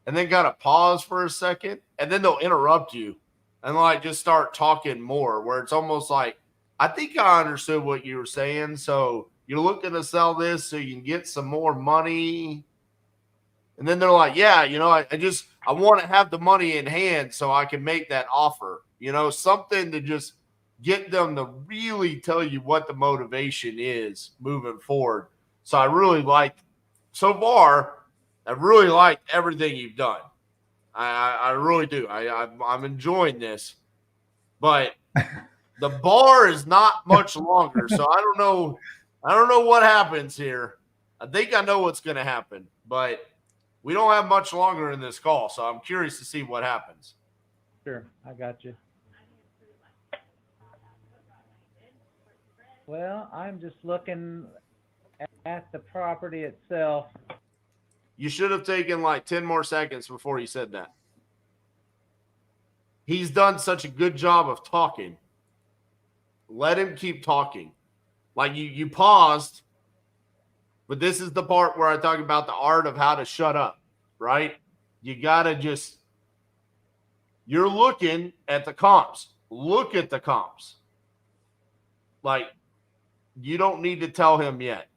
and then kind of pause for a second, and then they'll interrupt you and like just start talking more, where it's almost like, I think I understood what you were saying. So you're looking to sell this so you can get some more money. And then they're like, yeah, I want to have the money in hand so I can make that offer, something to just get them to really tell you what the motivation is moving forward. So I really liked everything you've done. I really do. I'm enjoying this, but the bar is not much longer. So I don't know what happens here. I think I know what's going to happen, but We don't have much longer in this call, so I'm curious to see what happens. Sure, I got you. Well, I'm just looking at the property itself. You should have taken like 10 more seconds before you said that. He's done such a good job of talking. Let him keep talking. Like you paused, but this is the part where I talk about the art of how to shut up, right? You got to just, you're looking at the comps. Look at the comps. Like, you don't need to tell him yet.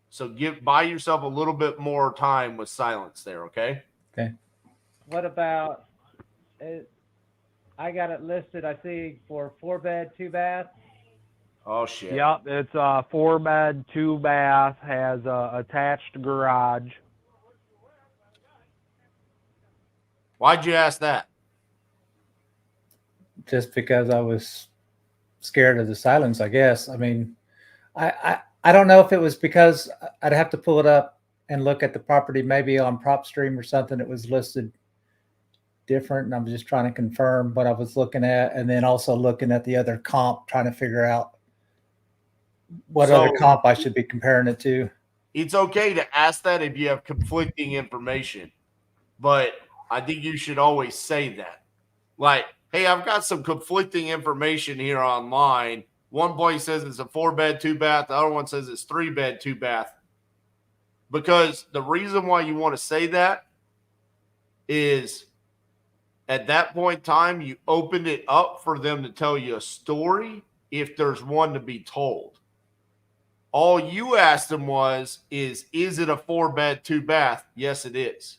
So buy yourself a little bit more time with silence there, okay? Okay. What about it? I got it listed, I see, for 4-bed, 2-bath. Oh, shit. Yep, it's a 4-bed, 2-bath, has a attached garage. Why'd you ask that? Just because I was scared of the silence, I guess. I mean, I don't know if it was because I'd have to pull it up and look at the property, maybe on PropStream or something. It was listed different, and I'm just trying to confirm what I was looking at, and then also looking at the other comp, trying to figure out what other comp I should be comparing it to. It's okay to ask that if you have conflicting information, but I think you should always say that. Like, hey, I've got some conflicting information here online. One place says it's a 4-bed, 2-bath. The other one says it's 3-bed, 2-bath. Because the reason why you want to say that is at that point in time, you opened it up for them to tell you a story if there's one to be told. All you asked them is it a 4-bed, 2-bath? Yes, it is.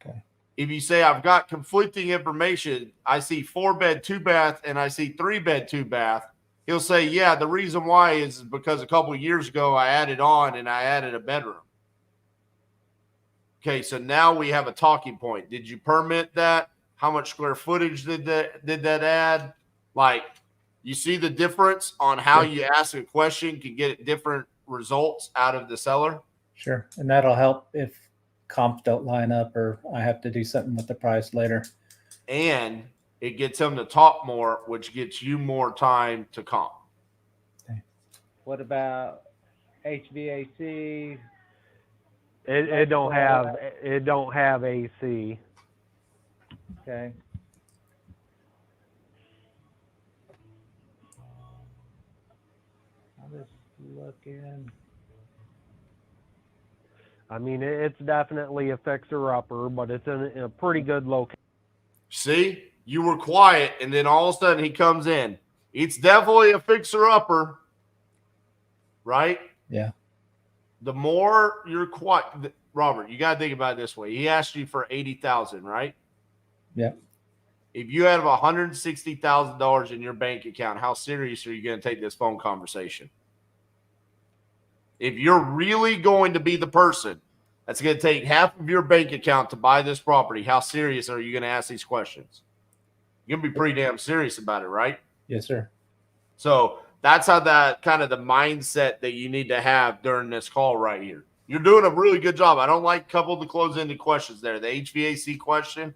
Okay. If you say, I've got conflicting information, I see 4-bed, 2-bath, and I see 3-bed, 2-bath, he'll say, yeah, the reason why is because a couple of years ago I added on and I added a bedroom. Okay, so now we have a talking point. Did you permit that? How much square footage did that add? Like, you see the difference on how you ask a question can get different results out of the seller? Sure. And that'll help if comps don't line up or I have to do something with the price later. And it gets them to talk more, which gets you more time to comp. Okay. What about HVAC? It don't have AC. Okay. I'm just looking. I mean, it's definitely a fixer-upper, but it's in a pretty good location. See, you were quiet, and then all of a sudden he comes in. It's definitely a fixer-upper, right? Yeah. The more you're quiet, Robert, you got to think about it this way. He asked you for $80,000, right? Yeah. If you have $160,000 in your bank account, how serious are you going to take this phone conversation? If you're really going to be the person that's going to take half of your bank account to buy this property, how serious are you going to ask these questions? You're going to be pretty damn serious about it, right? Yes, sir. So that's how that kind of the mindset that you need to have during this call right here. You're doing a really good job. I don't like couple the close-ended questions there. The HVAC question,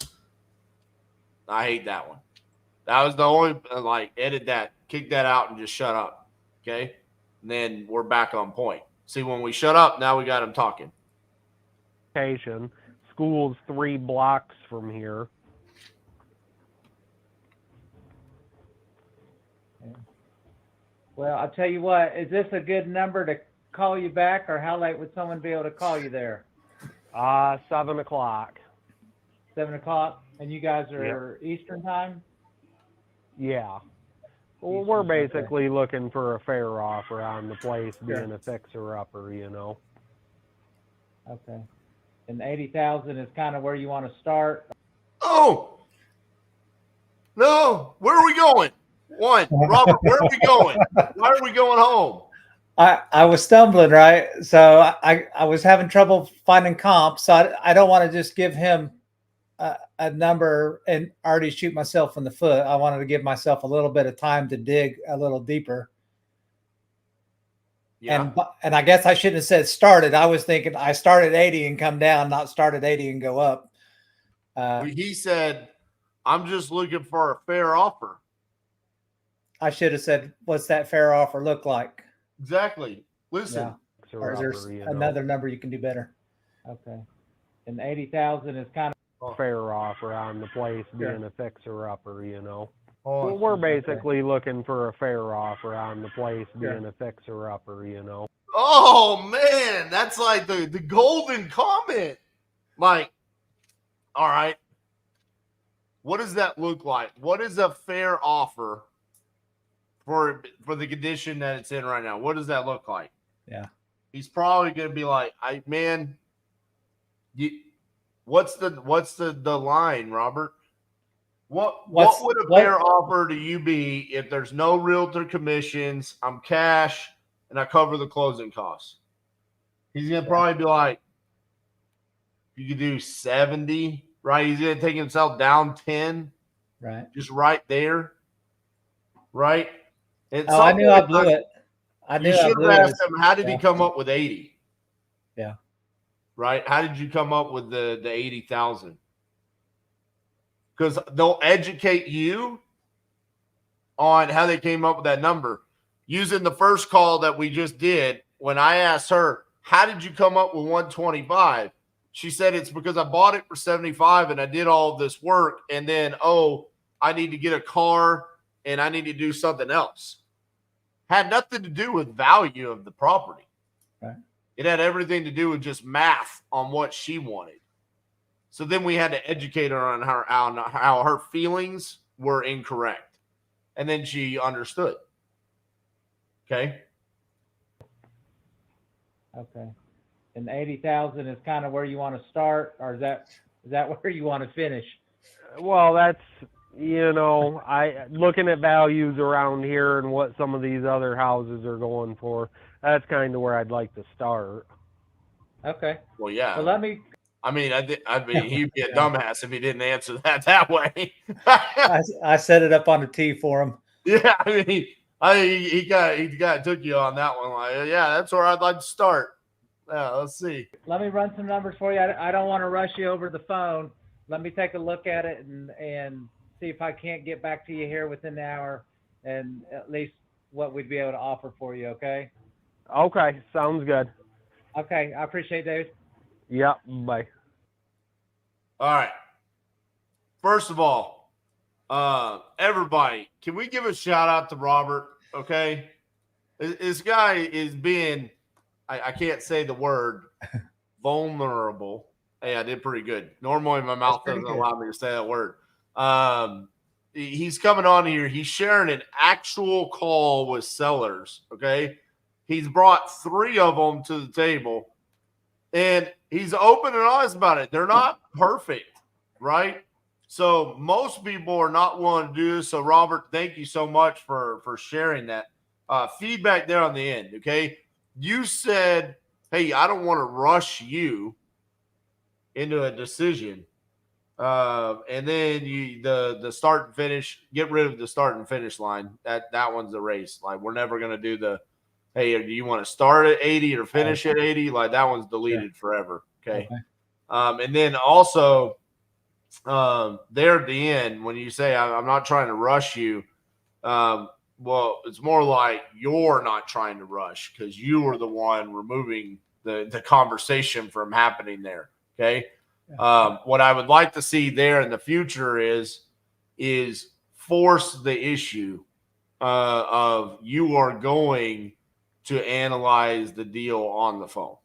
I hate that one. That was the only, edit that, kick that out, and just shut up, okay? And then we're back on point. See, when we shut up, now we got him talking. School's 3 blocks from here. Well, I'll tell you what, is this a good number to call you back, or how late would someone be able to call you there? 7 o'clock. 7 o'clock, and you guys are Eastern time? Yeah. Well, we're basically looking for a fair offer on the place, being a fixer-upper, you know. Okay. And 80,000 is kind of where you want to start? Oh! No! Where are we going? Robert, where are we going? Why are we going home? I was stumbling, right? So I was having trouble finding comps. So I don't want to just give him a number and already shoot myself in the foot. I wanted to give myself a little bit of time to dig a little deeper. Yeah. And I guess I shouldn't have said started. I was thinking I start at 80 and come down, not start at 80 and go up. He said, I'm just looking for a fair offer. I should have said, what's that fair offer look like? Exactly. Listen. Yeah. Or is there another number you can do better? Okay. And 80,000 is kind of fair offer on the place being Sure. a fixer-upper, you know. Oh, Well, we're basically looking for a fair offer on the place being Sure. a fixer-upper, you know. Oh man, that's like the golden comment. Like, all right, what does that look like? What is a fair offer for the condition that it's in right now? What does that look like? Yeah. He's probably gonna be like, what's the line, Robert? What would a fair offer to you be if there's no realtor commissions, I'm cash, and I cover the closing costs? He's gonna probably be like, you could do 70, right? He's gonna take himself down 10, Right. just right there, right? I knew I blew it. I knew you I should blew have it. asked him, how did he come up with 80? Yeah. Right? How did you come up with the 80,000? Because they'll educate you on how they came up with that number. Using the first call that we just did, when I asked her, how did you come up with 125? She said, it's because I bought it for 75 and I did all of this work. And then, I need to get a car and I need to do something else. Had nothing to do with value of the property. Right. It had everything to do with just math on what she wanted. So then we had to educate her on how her feelings were incorrect. And then she understood. Okay. Okay. And 80,000 is kind of where you want to start, or is that where you want to finish? Well, that's, you know, looking at values around here and what some of these other houses are going for, that's kind of where I'd like to start. Okay. Well, yeah. Well, let me. I mean, he'd be a dumbass if he didn't answer that way. I set it up on the tee for him. Yeah, I mean, he took you on that one. Like, yeah, that's where I'd like to start. Yeah, let's see. Let me run some numbers for you. I don't want to rush you over the phone. Let me take a look at it and see if I can't get back to you here within the hour, and at least what we'd be able to offer for you. Okay. Okay, sounds good. Okay, I appreciate it, David. Yep, bye. All right. First of all, everybody, can we give a shout out to Robert? Okay. This guy is being, I can't say the word, vulnerable. Hey, I did pretty good. Normally my mouth doesn't allow me to say that word. He's coming on here. He's sharing an actual call with sellers. Okay. He's brought 3 of them to the table. And he's open and honest about it. They're not perfect, right? So most people are not willing to do this. So, Robert, thank you so much for sharing that. Feedback there on the end, okay? You said, hey, I don't want to rush you into a decision. And then the start and finish, get rid of the start and finish line. That one's the race. Like, we're never going to do the, hey, do you want to start at 80 or finish at 80? Like, that one's deleted forever. Okay. And then also there at the end, when you say, I'm not trying to rush you, well, it's more like you're not trying to rush because you were the one removing the conversation from happening there. Okay. What I would like to see there in the future is force the issue of you are going to analyze the deal on the phone.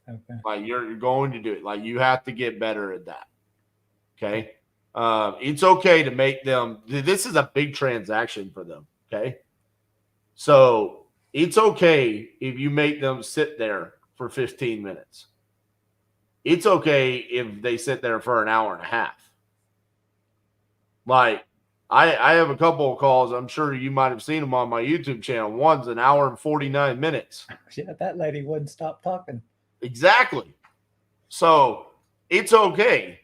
Okay. Like you're going to do it. Like you have to get better at that. Okay. It's okay to make them. This is a big transaction for them. Okay. So it's okay if you make them sit there for 15 minutes. It's okay if they sit there for an hour and a half. Like, I have a couple of calls. I'm sure you might have seen them on my YouTube channel. One's an hour and 49 minutes. Yeah, that lady wouldn't stop talking. Exactly. So it's okay.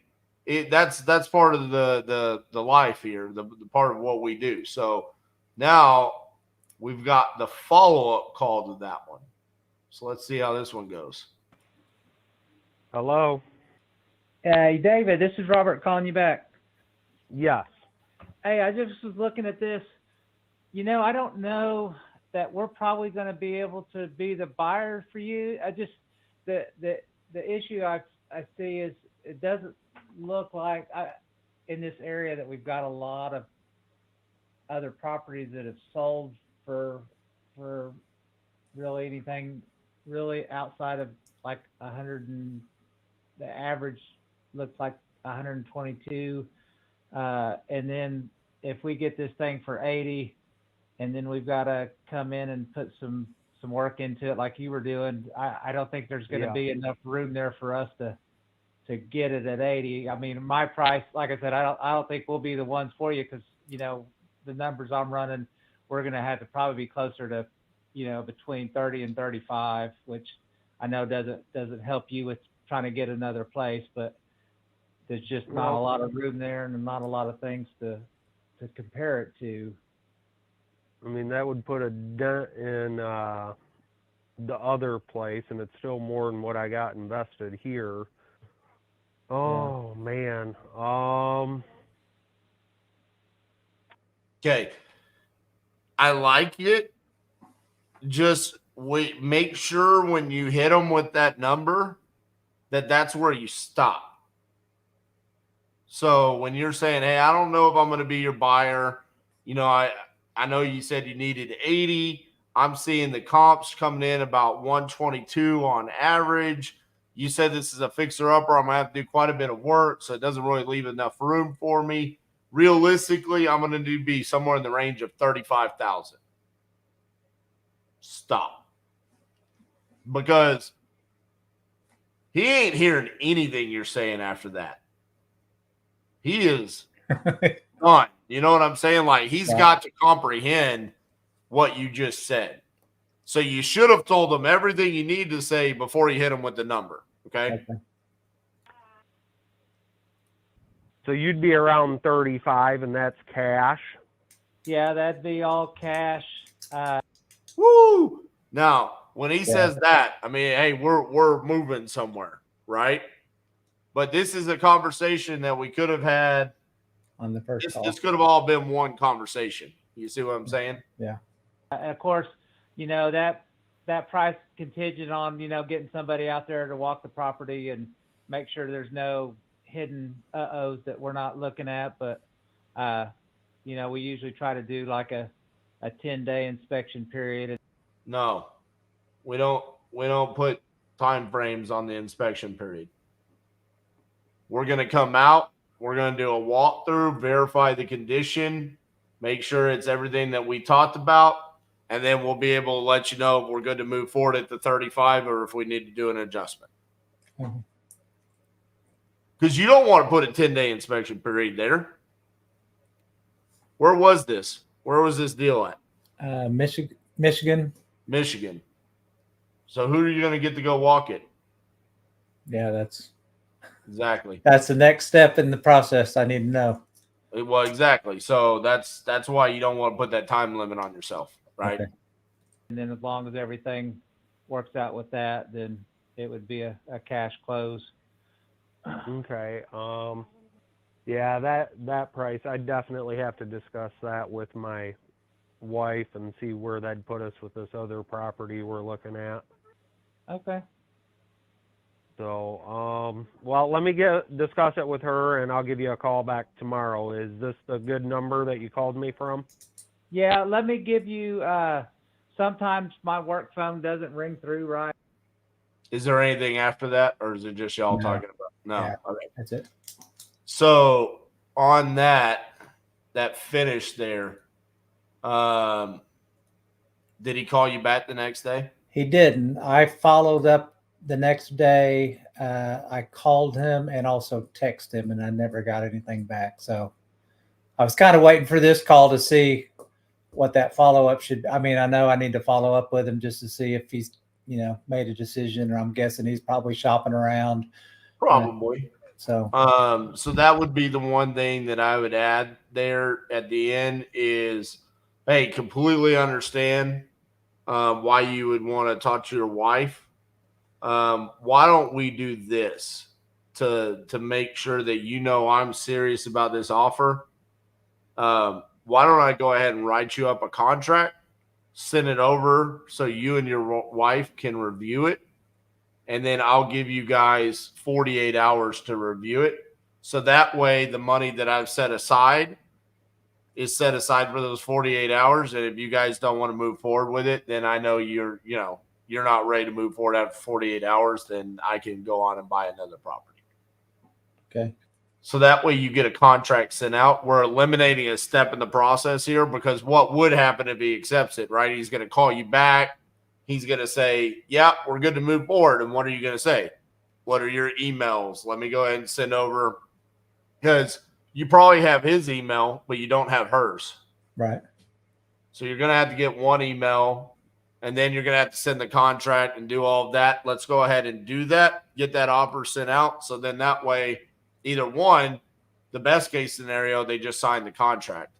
That's part of the life here, the part of what we do. So now we've got the follow-up call to that one. So let's see how this one goes. Hello? Hey, David, this is Robert calling you back. Yes. Hey, I just was looking at this. You know, I don't know that we're probably going to be able to be the buyer for you. I just the issue I see is it doesn't look like in this area that we've got a lot of other properties that have sold for really anything really outside of like 100, and the average looks like 122. And then if we get this thing for 80, and then we've got to come in and put some work into it like you were doing, I don't think there's going to be enough room there for us to get it at 80. I mean, my price, like I said, I don't think we'll be the ones for you, because, you know, the numbers I'm running, we're going to have to probably be closer to, you know, between 30 and 35, which I know doesn't help you with trying to get another place, but there's just not a lot of room there and not a lot of things to compare it to. I mean, that would put a dent in the other place, and it's still more than what I got invested here. Oh, man. Okay. I like it. Just make sure when you hit them with that number that's where you stop. So when you're saying, hey, I don't know if I'm going to be your buyer, you know, I know you said you needed 80. I'm seeing the comps coming in about 122 on average. You said this is a fixer-upper. I'm going to have to do quite a bit of work, so it doesn't really leave enough room for me. Realistically, I'm going to be somewhere in the range of 35,000. Stop. Because he ain't hearing anything you're saying after that. He is done. You know what I'm saying? Like, he's got to comprehend what you just said. So you should have told him everything you need to say before you hit him with the number. Okay. So you'd be around 35, and that's cash? Yeah, that'd be all cash. Woo! Now, when he says that, I mean, hey, we're moving somewhere, right? But this is a conversation that we could have had on the first call. This could have all been one conversation. You see what I'm saying? Yeah. Of course, you know, that price contingent on, you know, getting somebody out there to walk the property and make sure there's no hidden uh-ohs that we're not looking at. But, you know, we usually try to do like a 10-day inspection period. No, we don't put time frames on the inspection period. We're going to come out. We're going to do a walkthrough, verify the condition, make sure it's everything that we talked about, and then we'll be able to let you know if we're good to move forward at the 35 or if we need to do an adjustment. Because you don't want to put a 10-day inspection period there. Where was this? Where was this deal at? Michigan. Michigan. So who are you going to get to go walk it? Yeah, that's the next step in the process. I need to know. Well, exactly. So that's why you don't want to put that time limit on yourself, right? Okay. And then as long as everything works out with that, then it would be a cash close. Okay. Yeah, that price, I definitely have to discuss that with my wife and see where that'd put us with this other property we're looking at. Okay. So, well, let me discuss it with her, and I'll give you a call back tomorrow. Is this the good number that you called me from? Yeah, let me give you, sometimes my work phone doesn't ring through right. Is there anything after that, or is it just y'all talking about? No. Yeah, okay. that's it. So on that finish there, did he call you back the next day? He didn't. I followed up the next day. I called him and also texted him, and I never got anything back. So I was kind of waiting for this call to see what that follow-up should. I mean, I know I need to follow up with him just to see if he's, you know, made a decision, or I'm guessing he's probably shopping around. Probably. So that would be the one thing that I would add there at the end is hey, completely understand why you would want to talk to your wife. Why don't we do this to make sure that I'm serious about this offer? Why don't I go ahead and write you up a contract, send it over so you and your wife can review it, and then I'll give you guys 48 hours to review it. So that way the money that I've set aside is set aside for those 48 hours. And if you guys don't want to move forward with it, then I know you're not ready to move forward after 48 hours, then I can go on and buy another property. Okay. So that way you get a contract sent out. We're eliminating a step in the process here, because what would happen if he accepts it, right? He's going to call you back. He's going to say, yeah, we're good to move forward. And what are you going to say? What are your emails? Let me go ahead and send over, because you probably have his email, but you don't have hers. Right. So you're going to have to get one email, and then you're going to have to send the contract and do all of that. Let's go ahead and do that. Get that offer sent out. So then that way, either one, the best case scenario, they just sign the contract.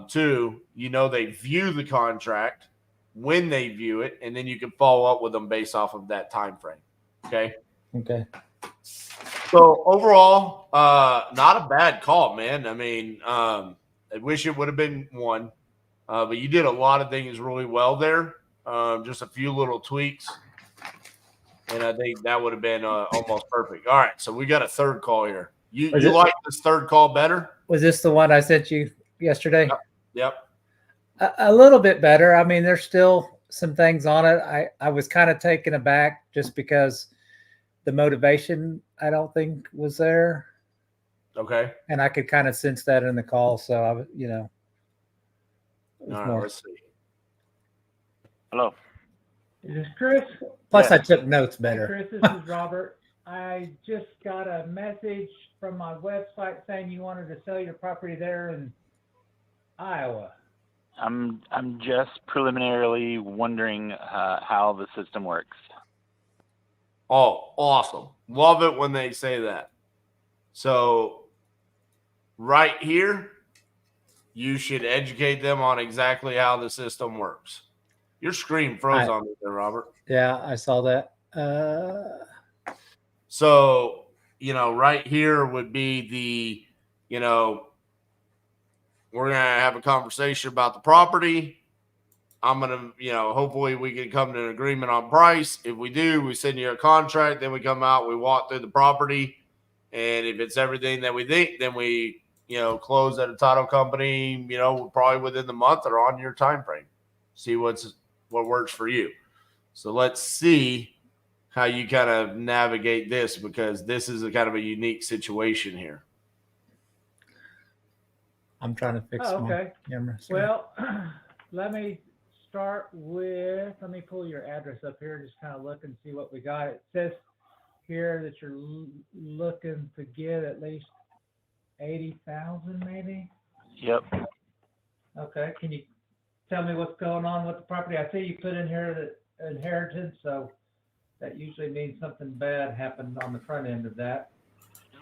Two, they view the contract when they view it, and then you can follow up with them based off of that time frame. Okay. Okay. So overall, not a bad call, man. I mean, I wish it would have been one, but you did a lot of things really well there. Just a few little tweaks, and I think that would have been almost perfect. All right, so we got a third call here. You like this third call better? Was this the one I sent you yesterday? Yep. A little bit better. I mean, there's still some things on it. I was kind of taken aback just because the motivation, I don't think, was there. Okay. And I could kind of sense that in the call. So I was, All right, let's see. Hello. Is this Chris? Plus, Yeah. I took notes Hey, better. Chris, this is Robert. I just got a message from my website saying you wanted to sell your property there in Iowa. I'm just preliminarily wondering how the system works. Oh, awesome. Love it when they say that. So right here, you should educate them on exactly how the system works. Your screen froze on me there, Robert. Yeah, I saw that. So, right here would be we're going to have a conversation about the property. I'm going to, hopefully we can come to an agreement on price. If we do, we send you a contract, then we come out, we walk through the property. And if it's everything that we think, then we, close at a title company, probably within the month or on your time frame. See what works for you. So let's see how you kind of navigate this, because this is a kind of a unique situation here. I'm trying to fix my camera. Well, let me pull your address up here, just kind of look and see what we got. It says here that you're looking to get at least 80,000 maybe? Yep. Okay, can you tell me what's going on with the property? I see you put in here that inheritance, so that usually means something bad happened on the front end of that.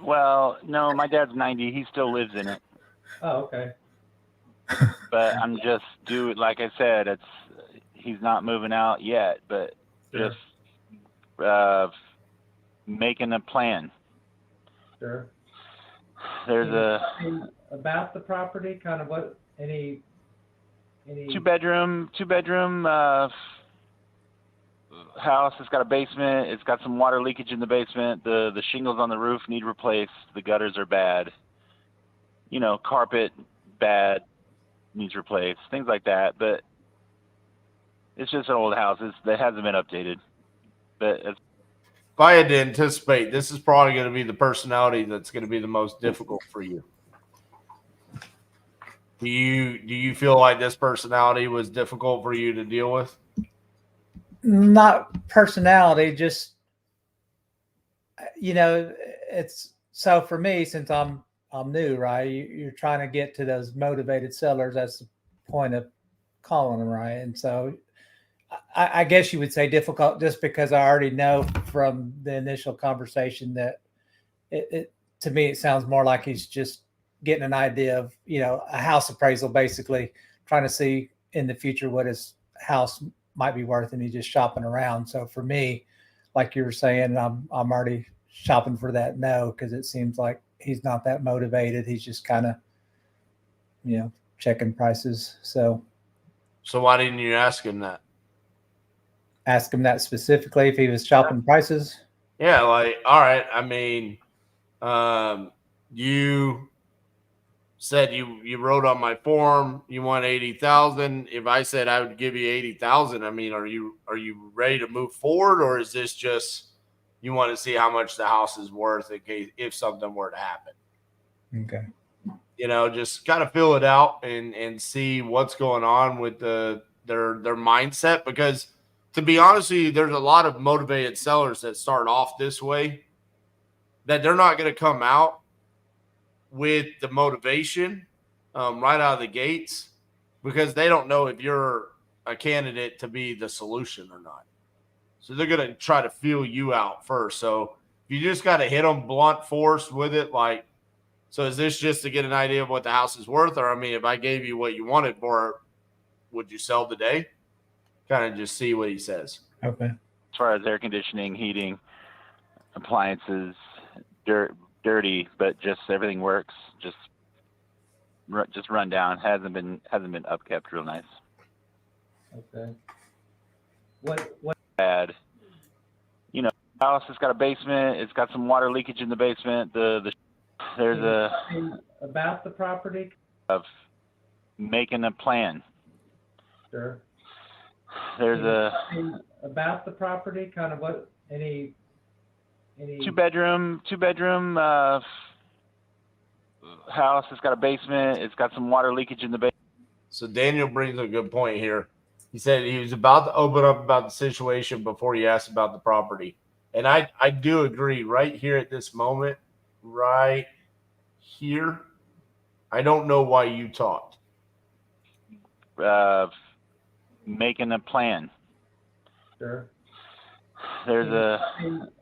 Well, no, my dad's 90. He still lives in it. Oh, okay. But I'm just like I said, he's not moving out yet, but Sure. just making a plan. Sure. There's About the property, kind of what, any two bedroom house. It's got a basement. It's got some water leakage in the basement. The shingles on the roof need replaced. The gutters are bad. Carpet bad, needs replaced. Things like that. But it's just an old house. That hasn't been updated. But If I had to anticipate, this is probably going to be the personality that's going to be the most difficult for you. Do you feel like this personality was difficult for you to deal with? Not personality, just it's so for me, since I'm new, right? You're trying to get to those motivated sellers. That's the point of calling them, right? And so I guess you would say difficult, just because I already know from the initial conversation that it to me, it sounds more like he's just getting an idea of, a house appraisal, basically trying to see in the future what his house might be worth, and he's just shopping around. So for me, like you were saying, I'm already shopping for that no, because it seems like he's not that motivated. He's just kind of, checking prices. So why didn't you ask him that? ask him that specifically if he was shopping prices. Yeah, like, all right. I mean, you said you wrote on my form you want 80,000. If I said I would give you 80,000, I mean, are you ready to move forward, or is this just you want to see how much the house is worth in case if something were to happen? Okay. Just kind of fill it out and see what's going on with their mindset, because to be honest with you, there's a lot of motivated sellers that start off this way that they're not going to come out with the motivation right out of the gates, because they don't know if you're a candidate to be the solution or not. So they're going to try to feel you out first. So you just got to hit them blunt force with it. Like, so is this just to get an idea of what the house is worth? Or, I mean, if I gave you what you wanted for it, would you sell today? Kind of just see what he says. Okay. As far as air conditioning, heating, appliances, dirty, but just everything works. Just run down. Hasn't been upkept real nice. Okay. What? Bad. House has got a basement. It's got some water leakage in the basement. There's About the property? Of making a plan. Sure. There's about the property, kind of what any two bedroom house. It's got a basement. It's got some water leakage in the basement. So Daniel brings a good point here. He said he was about to open up about the situation before he asked about the property. And I do agree right here at this moment, right here. I don't know why you talked. Making a plan. Sure. There's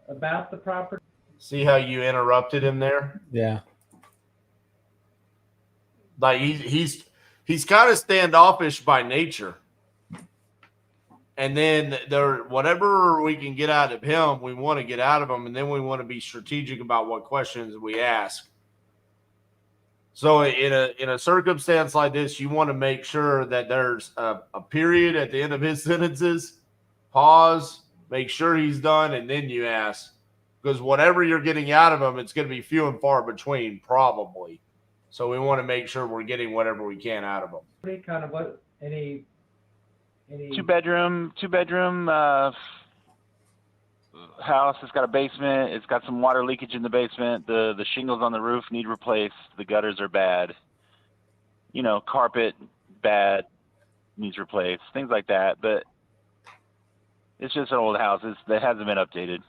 about the property. See how you interrupted him there? Yeah. Like he's kind of standoffish by nature. And then whatever we can get out of him, we want to get out of him, and then we want to be strategic about what questions we ask. So in a circumstance like this, you want to make sure that there's a period at the end of his sentences, pause, make sure he's done, and then you ask. Because whatever you're getting out of him, it's going to be few and far between, probably. So we want to make sure we're getting whatever we can out of him. Kind of what any two bedroom house. It's got a basement. It's got some water leakage in the basement. The shingles on the roof need replaced. The gutters are bad. Carpet bad, needs replaced. Things like that. But it's just an old house. That hasn't been updated.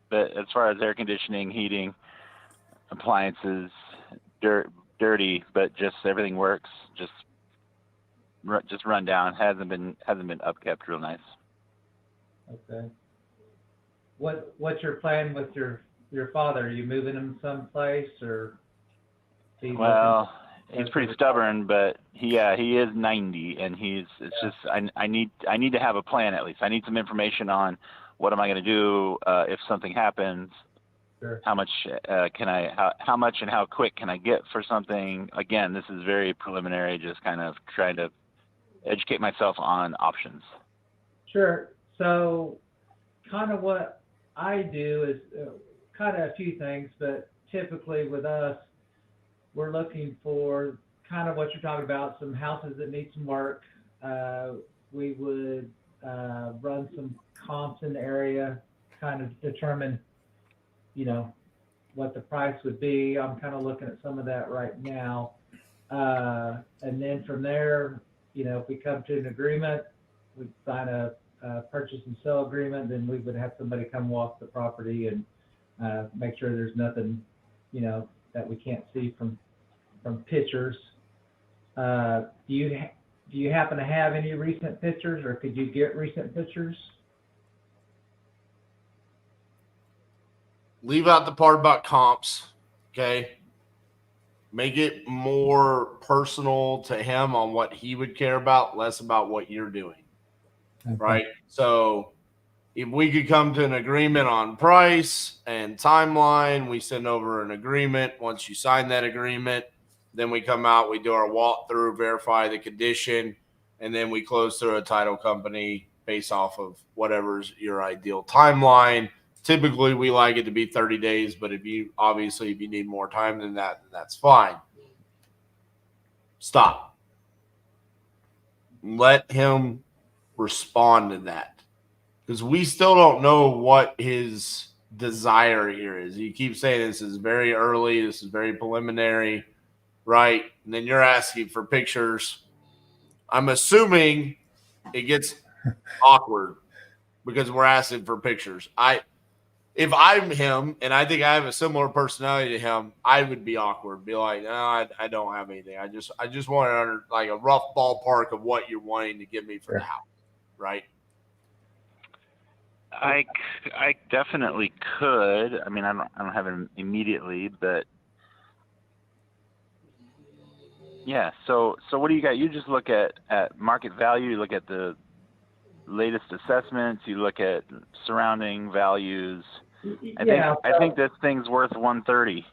But as far as air conditioning, heating, appliances, dirty, but just everything works. Just run down. Hasn't been upkept real nice. Okay. What's your plan with your father? Are you moving him someplace, or? Well, he's pretty stubborn, but he is 90, and I need to have a plan at least. I need some information on what am I going to do if something happens. Sure. How much how much and how quick can I get for something? Again, this is very preliminary, just kind of trying to educate myself on options. Sure. So kind of what I do is kind of a few things, but typically with us, we're looking for kind of what you're talking about, some houses that need some work. We would run some comps in the area, kind of determine, what the price would be. I'm kind of looking at some of that right now. And then from there, if we come to an agreement, we sign a purchase and sell agreement, then we would have somebody come walk the property and make sure there's nothing, that we can't see from pictures. Do you happen to have any recent pictures, or could you get recent pictures? Leave out the part about comps, okay? Make it more personal to him on what he would care about, less about what you're doing. Okay. Right? So if we could come to an agreement on price and timeline, we send over an agreement. Once you sign that agreement, then we come out, we do our walkthrough, verify the condition, and then we close through a title company based off of whatever's your ideal timeline. Typically, we like it to be 30 days, but if you need more time than that, then that's fine. Stop. Let him respond to that, because we still don't know what his desire here is. He keeps saying this is very early, this is very preliminary, right? And then you're asking for pictures. I'm assuming it gets awkward because we're asking for pictures. If I'm him, and I think I have a similar personality to him, I would be awkward. Be like, no, I don't have anything. I just want to under like a rough ballpark of what you're wanting to give me for the house, right? I definitely could. I mean, I don't have it immediately, but yeah. So what do you got? You just look at market value. You look at the latest assessments. You look at surrounding values. I think this thing's worth 130.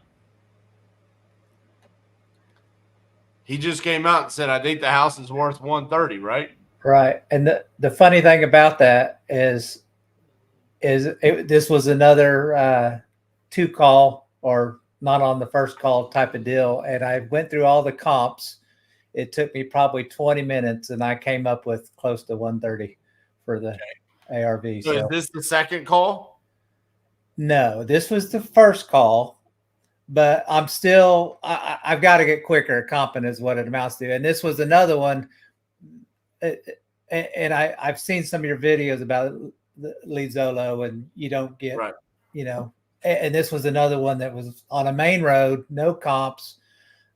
He just came out and said, I think the house is worth 130, right? Right. And the funny thing about that is this was another 2-call or not on the first call type of deal. And I went through all the comps. It took me probably 20 minutes and I came up with close to 130 for the ARV. So is this the second call? No, this was the first call, but I'm still, I've got to get quicker. Comping is what it amounts to. And this was another one. And I've seen some of your videos about Lead Zolo, and you don't get, right. And this was another one that was on a main road, no comps.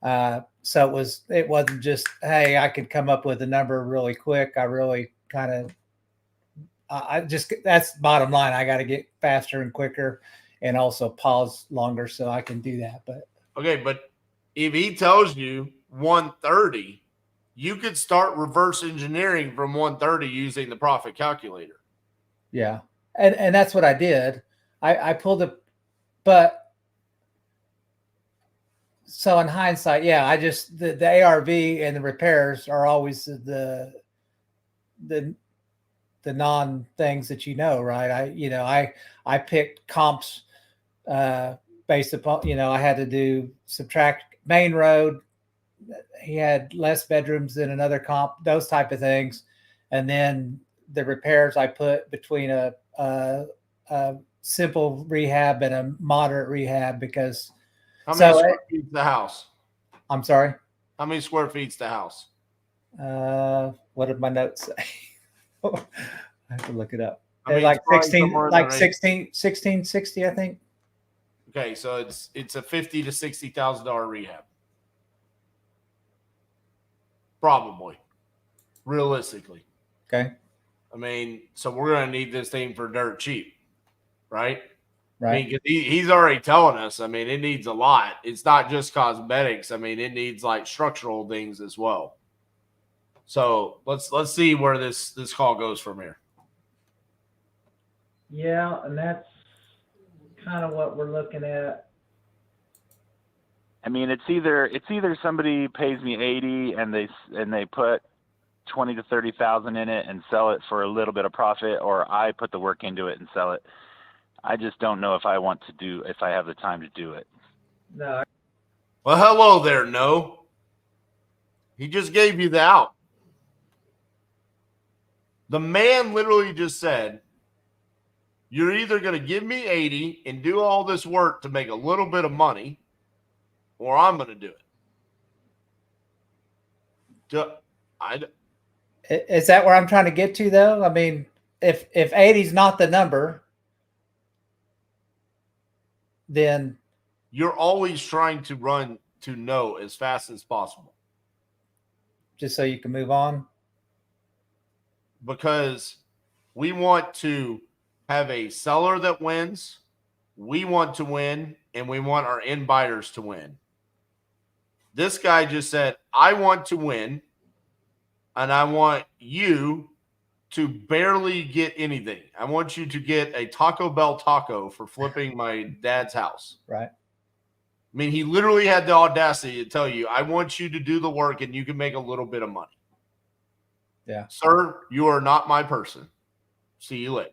So it wasn't just, hey, I could come up with a number really quick. I really kind of, that's bottom line. I got to get faster and quicker and also pause longer so I can do that. But okay, but if he tells you 130, you could start reverse engineering from 130 using the profit calculator. Yeah. And that's what I did. I pulled it, but so in hindsight, yeah, I just, the ARV and the repairs are always the non things that, right? I picked comps based upon, I had to do subtract main road. He had less bedrooms than another comp, those type of things. And then the repairs I put between a simple rehab and a moderate rehab because. How many square feet is the house? I'm sorry? How many square feet is the house? What did my notes say? I have to look it up. I mean, like 1660, I think. Okay, so it's a $50,000 to $60,000 rehab. Probably. Realistically. Okay. I mean, so we're gonna need this thing for dirt cheap, right? Right. I mean, 'cause he's already telling us. I mean, it needs a lot. It's not just cosmetics. I mean, it needs like structural things as well. So let's see where this call goes from here. Yeah, and that's kind of what we're looking at. I mean, it's either somebody pays me 80 and they put 20 to 30,000 in it and sell it for a little bit of profit, or I put the work into it and sell it. I just don't know if I have the time to do it. No. Well, hello there, no. He just gave you the out. The man literally just said, you're either going to give me 80 and do all this work to make a little bit of money, or I'm going to do it. Is that where I'm trying to get to, though? I mean, if 80 is not the number, then you're always trying to run to no as fast as possible. Just so you can move on? Because we want to have a seller that wins, we want to win, and we want our end buyers to win. This guy just said, I want to win, and I want you to barely get anything. I want you to get a Taco Bell taco for flipping my dad's house. Right. I mean, he literally had the audacity to tell you, I want you to do the work and you can make a little bit of money. Yeah. Sir, you are not my person. See you later.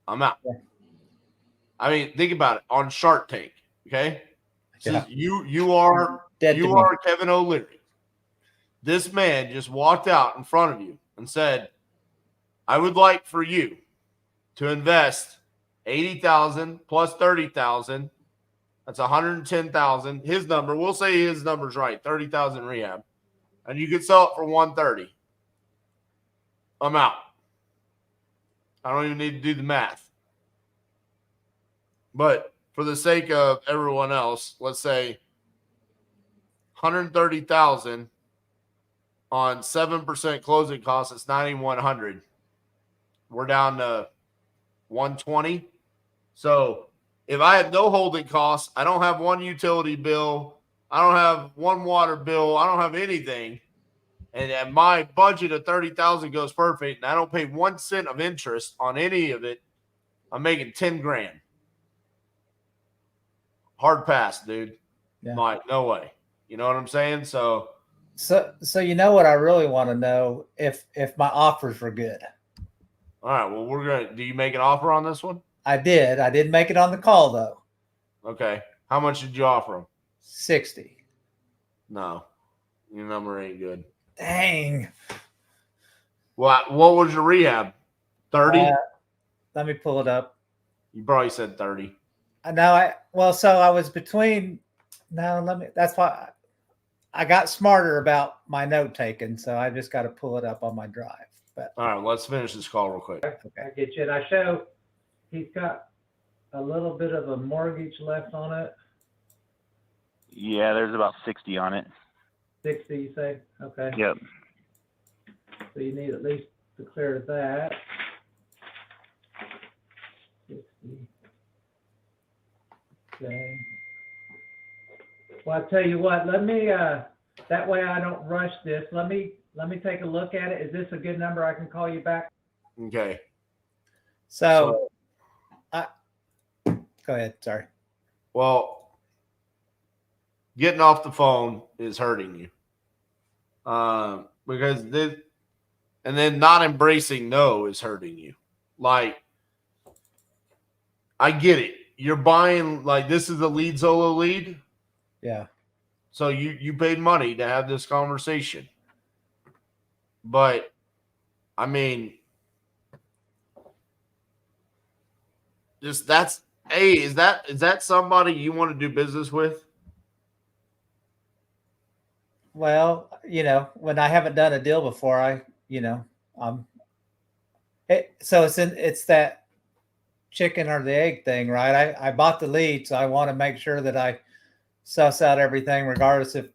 I'm out. Yeah. I mean, think about it. On Shark Tank, okay? So Yeah. you are Dead to you me. are Kevin O'Leary. This man just walked out in front of you and said, I would like for you to invest 80,000 plus 30,000. That's 110,000. His number, we'll say his number's right, 30,000 rehab. And you could sell it for 130. I'm out. I don't even need to do the math. But for the sake of everyone else, let's say 130,000 on 7% closing costs, it's 9,100. We're down to 120. So if I have no holding costs, I don't have one utility bill, I don't have one water bill, I don't have anything, and my budget of 30,000 goes perfect, and I don't pay 1 cent of interest on any of it, I'm making 10 grand. Hard pass, dude. Yeah. Like, no way. You know what I'm saying? So you know what I really want to know, if my offers were good. all right, well, do you make an offer on this one? I didn't make it on the call though. Okay. How much did you offer him? 60. No. Your number ain't good. Dang. What was your rehab? 30? Let me pull it up. You probably said 30. So I was between. That's why I got smarter about my note taking. So I just got to pull it up on my drive. But All right, let's finish this call real quick. okay. I get you. And I show he's got a little bit of a mortgage left on it. Yeah, there's about 60 on it. 60, you say? Okay. Yep. So you need at least to clear that. 60. Okay. Well, I tell you what, let me, that way I don't rush this. Let me take a look at it. Is this a good number? I can call you back? Okay. So go ahead. Sorry. Well, getting off the phone is hurting you. Because this, and then not embracing no is hurting you. Like, I get it. You're buying, like, this is a lead solo lead. Yeah. So you paid money to have this conversation. But I mean, just is that somebody you want to do business with? Well, when I haven't done a deal before, it's that chicken or the egg thing, right? I bought the lead, so I want to make sure that I suss out everything, regardless if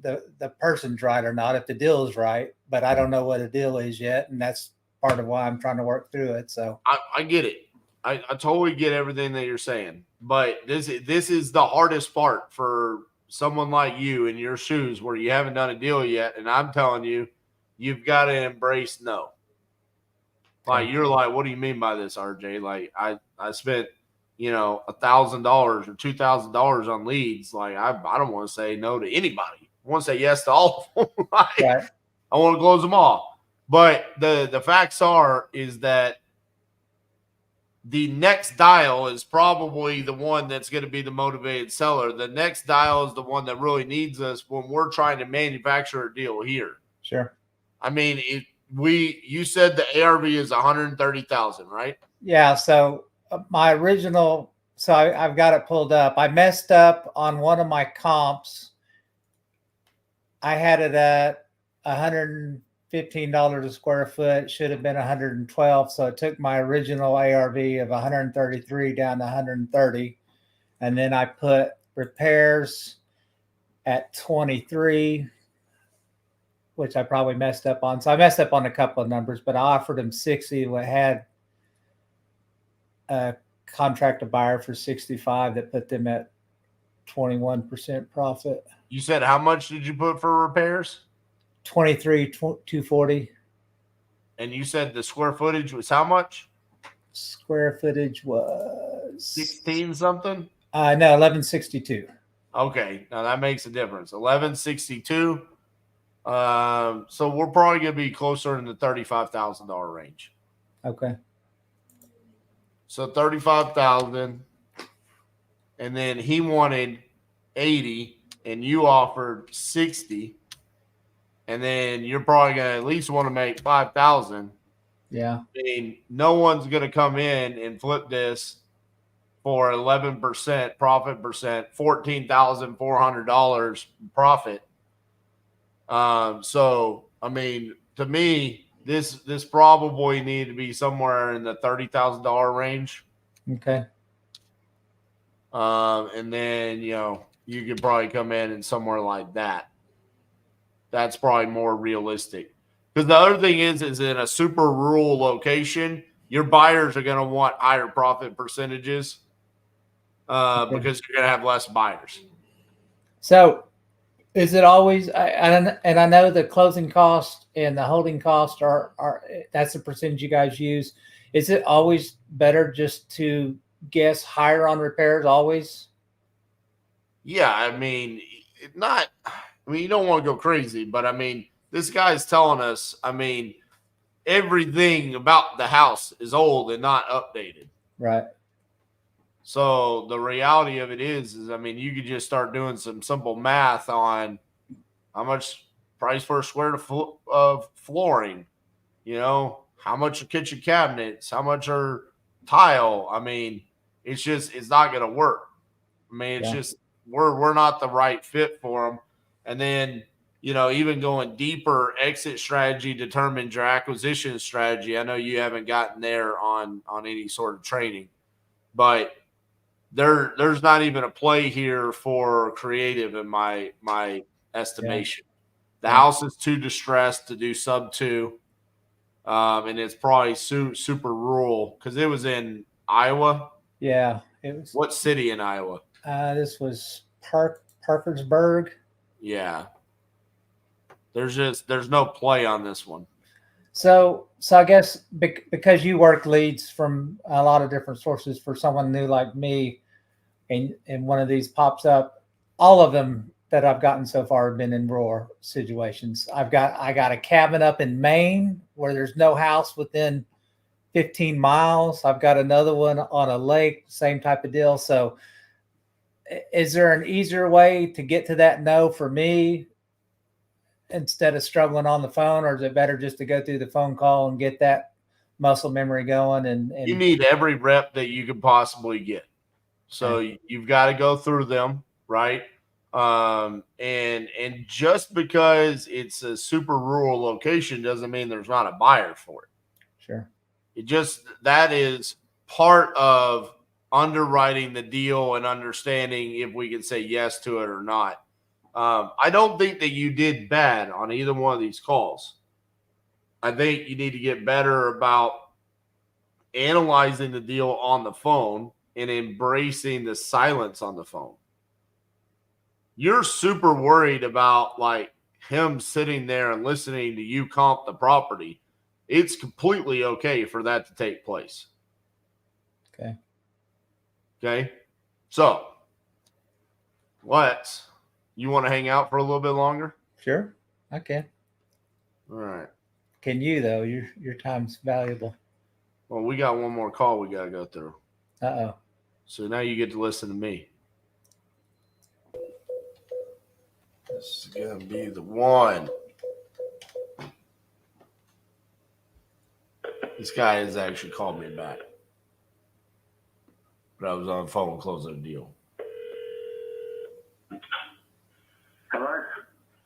the person's right or not, if the deal is right. But I don't know what a deal is yet, and that's part of why I'm trying to work through it. So I get it. I totally get everything that you're saying, but this is the hardest part for someone like you in your shoes, where you haven't done a deal yet, and I'm telling you, you've got to embrace no. Like, you're like, what do you mean by this, RJ? Like, I spent $1,000 or $2,000 on leads. Like, I don't want to say no to anybody. I want to say yes to all of them. Like, right. I want to close them all. But the facts is that the next dial is probably the one that's going to be the motivated seller. The next dial is the one that really needs us when we're trying to manufacture a deal here. Sure. I mean, you said the ARV is 130,000, right? Yeah. So my original, I've got it pulled up. I messed up on one of my comps. I had it at $115 a square foot. It should have been 112. So it took my original ARV of 133 down to 130. And then I put repairs at 23, which I probably messed up on. So I messed up on a couple of numbers, but I offered him 60. We had a contract buyer for 65 that put them at 21% profit. You said how much did you put for repairs? 240 And you said the square footage was how much? square footage was 16 something? no, 1162. Okay, now that makes a difference. 1162. So we're probably gonna be closer in the $35,000 range. Okay. So 35,000, and then he wanted 80, and you offered 60, and then you're probably gonna at least want to make 5,000. Yeah. I mean, no one's gonna come in and flip this for 11% profit percent, $14,400 profit. So I mean, to me, this probably need to be somewhere in the $30,000 range. Okay. And then you could probably come in and somewhere like that. That's probably more realistic. Because the other thing is in a super rural location, your buyers are going to want higher profit percentages because you're going to have less buyers. So is it always, and I know the closing cost and the holding cost are that's the percentage you guys use. Is it always better just to guess higher on repairs always? Yeah, I mean, you don't want to go crazy, but I mean, this guy's telling us, I mean, everything about the house is old and not updated. Right. So the reality of it is I mean, you could just start doing some simple math on how much price per square foot of flooring, how much are kitchen cabinets, how much are tile. I mean, it's not going to work. I mean, it's just we're not the right fit for them. And then, even going deeper, exit strategy determines your acquisition strategy. I know you haven't gotten there on any sort of training, but there's not even a play here for creative in my estimation. The house is too distressed to do sub 2. And it's probably super rural because it was in Iowa. Yeah, it was. What city in Iowa? This was Parkersburg. Yeah. There's no play on this one. So I guess because you work leads from a lot of different sources for someone new like me, and one of these pops up, all of them that I've gotten so far have been in rural situations. I got a cabin up in Maine where there's no house within 15 miles. I've got another one on a lake, same type of deal. So is there an easier way to get to that no for me instead of struggling on the phone, or is it better just to go through the phone call and get that muscle memory going? And you need every rep that you could possibly get. So you've got to go through them, right? And just because it's a super rural location doesn't mean there's not a buyer for it. Sure. That is part of underwriting the deal and understanding if we can say yes to it or not. I don't think that you did bad on either one of these calls. I think you need to get better about analyzing the deal on the phone and embracing the silence on the phone. You're super worried about like him sitting there and listening to you comp the property. It's completely okay for that to take place. Okay. So you want to hang out for a little bit longer? Sure. I can. All right. Can you though? Your time's valuable. Well, we got one more call we got to go through. Uh-oh. So now you get to listen to me. This is going to be the one. This guy has actually called me back. But I was on the phone closing a deal. Hello?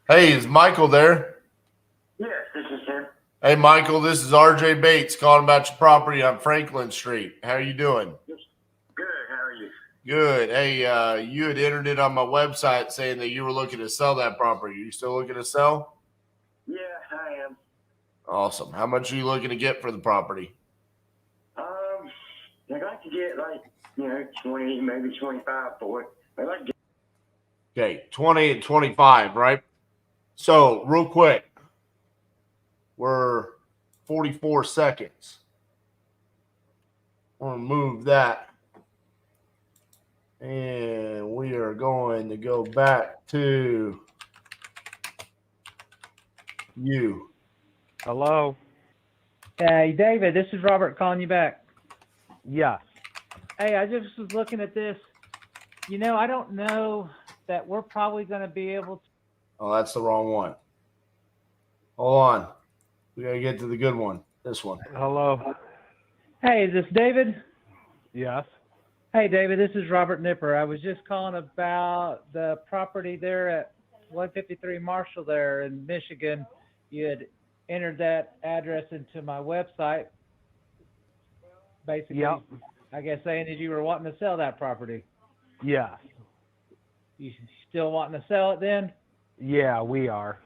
Hey, is Michael there? Yes, this is him. Hey, Michael, this is RJ Bates calling about your property on Franklin Street. How are you doing? Good, how are you? Good. Hey, you had entered it on my website saying that you were looking to sell that property. Are you still looking to sell? Yeah, I am. Awesome. How much are you looking to get for the property? I'd like to get 20, maybe 25 for it. I'd like to get Okay, 20 and 25, right? So real quick, we're 44 seconds. I'm going to move that. And we are going to go back to you. Hello? Hey, David, this is Robert calling you back. Yes. Hey, I just was looking at this. You know, I don't know that we're probably going to be able to. Oh, that's the wrong one. Hold on. We got to get to the good one. This one. Hello? Hey, is this David? Yes. Hey, David, this is Robert Nipper. I was just calling about the property there at 153 Marshall there in Michigan. You had entered that address into my website. Basically, Yep. I guess saying that you were wanting to sell that property. Yes. You still wanting to sell it then? Yeah, we are.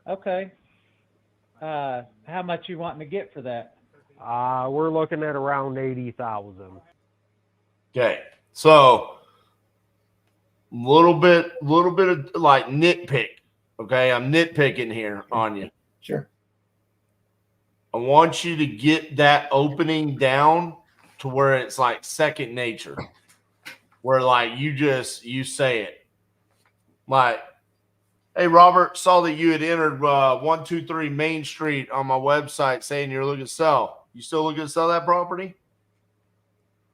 Okay. How much you wanting to get for that? We're looking at around 80,000. Okay. So little bit of like nitpick. Okay. I'm nitpicking here on you. Sure. I want you to get that opening down to where it's like second nature, where like you say it like, hey, Robert, saw that you had entered 123 Main Street on my website saying you're looking to sell. You still looking to sell that property?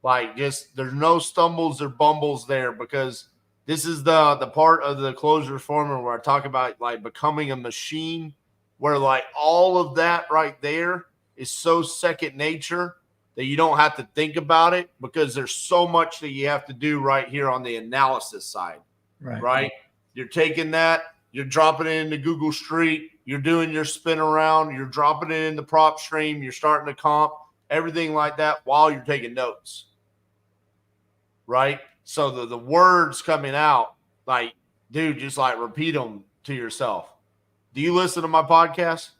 Like, just there's no stumbles or bumbles there, because this is the part of the closure formula where I talk about like becoming a machine, where like all of that right there is so second nature that you don't have to think about it, because there's so much that you have to do right here on the analysis side. Right? You're taking that, you're dropping it into Google Street, you're doing your spin around, you're dropping it in the prop stream, you're starting to comp, everything like that while you're taking notes. Right? So the words coming out, like, dude, just like repeat them to yourself. Do you listen to my podcast?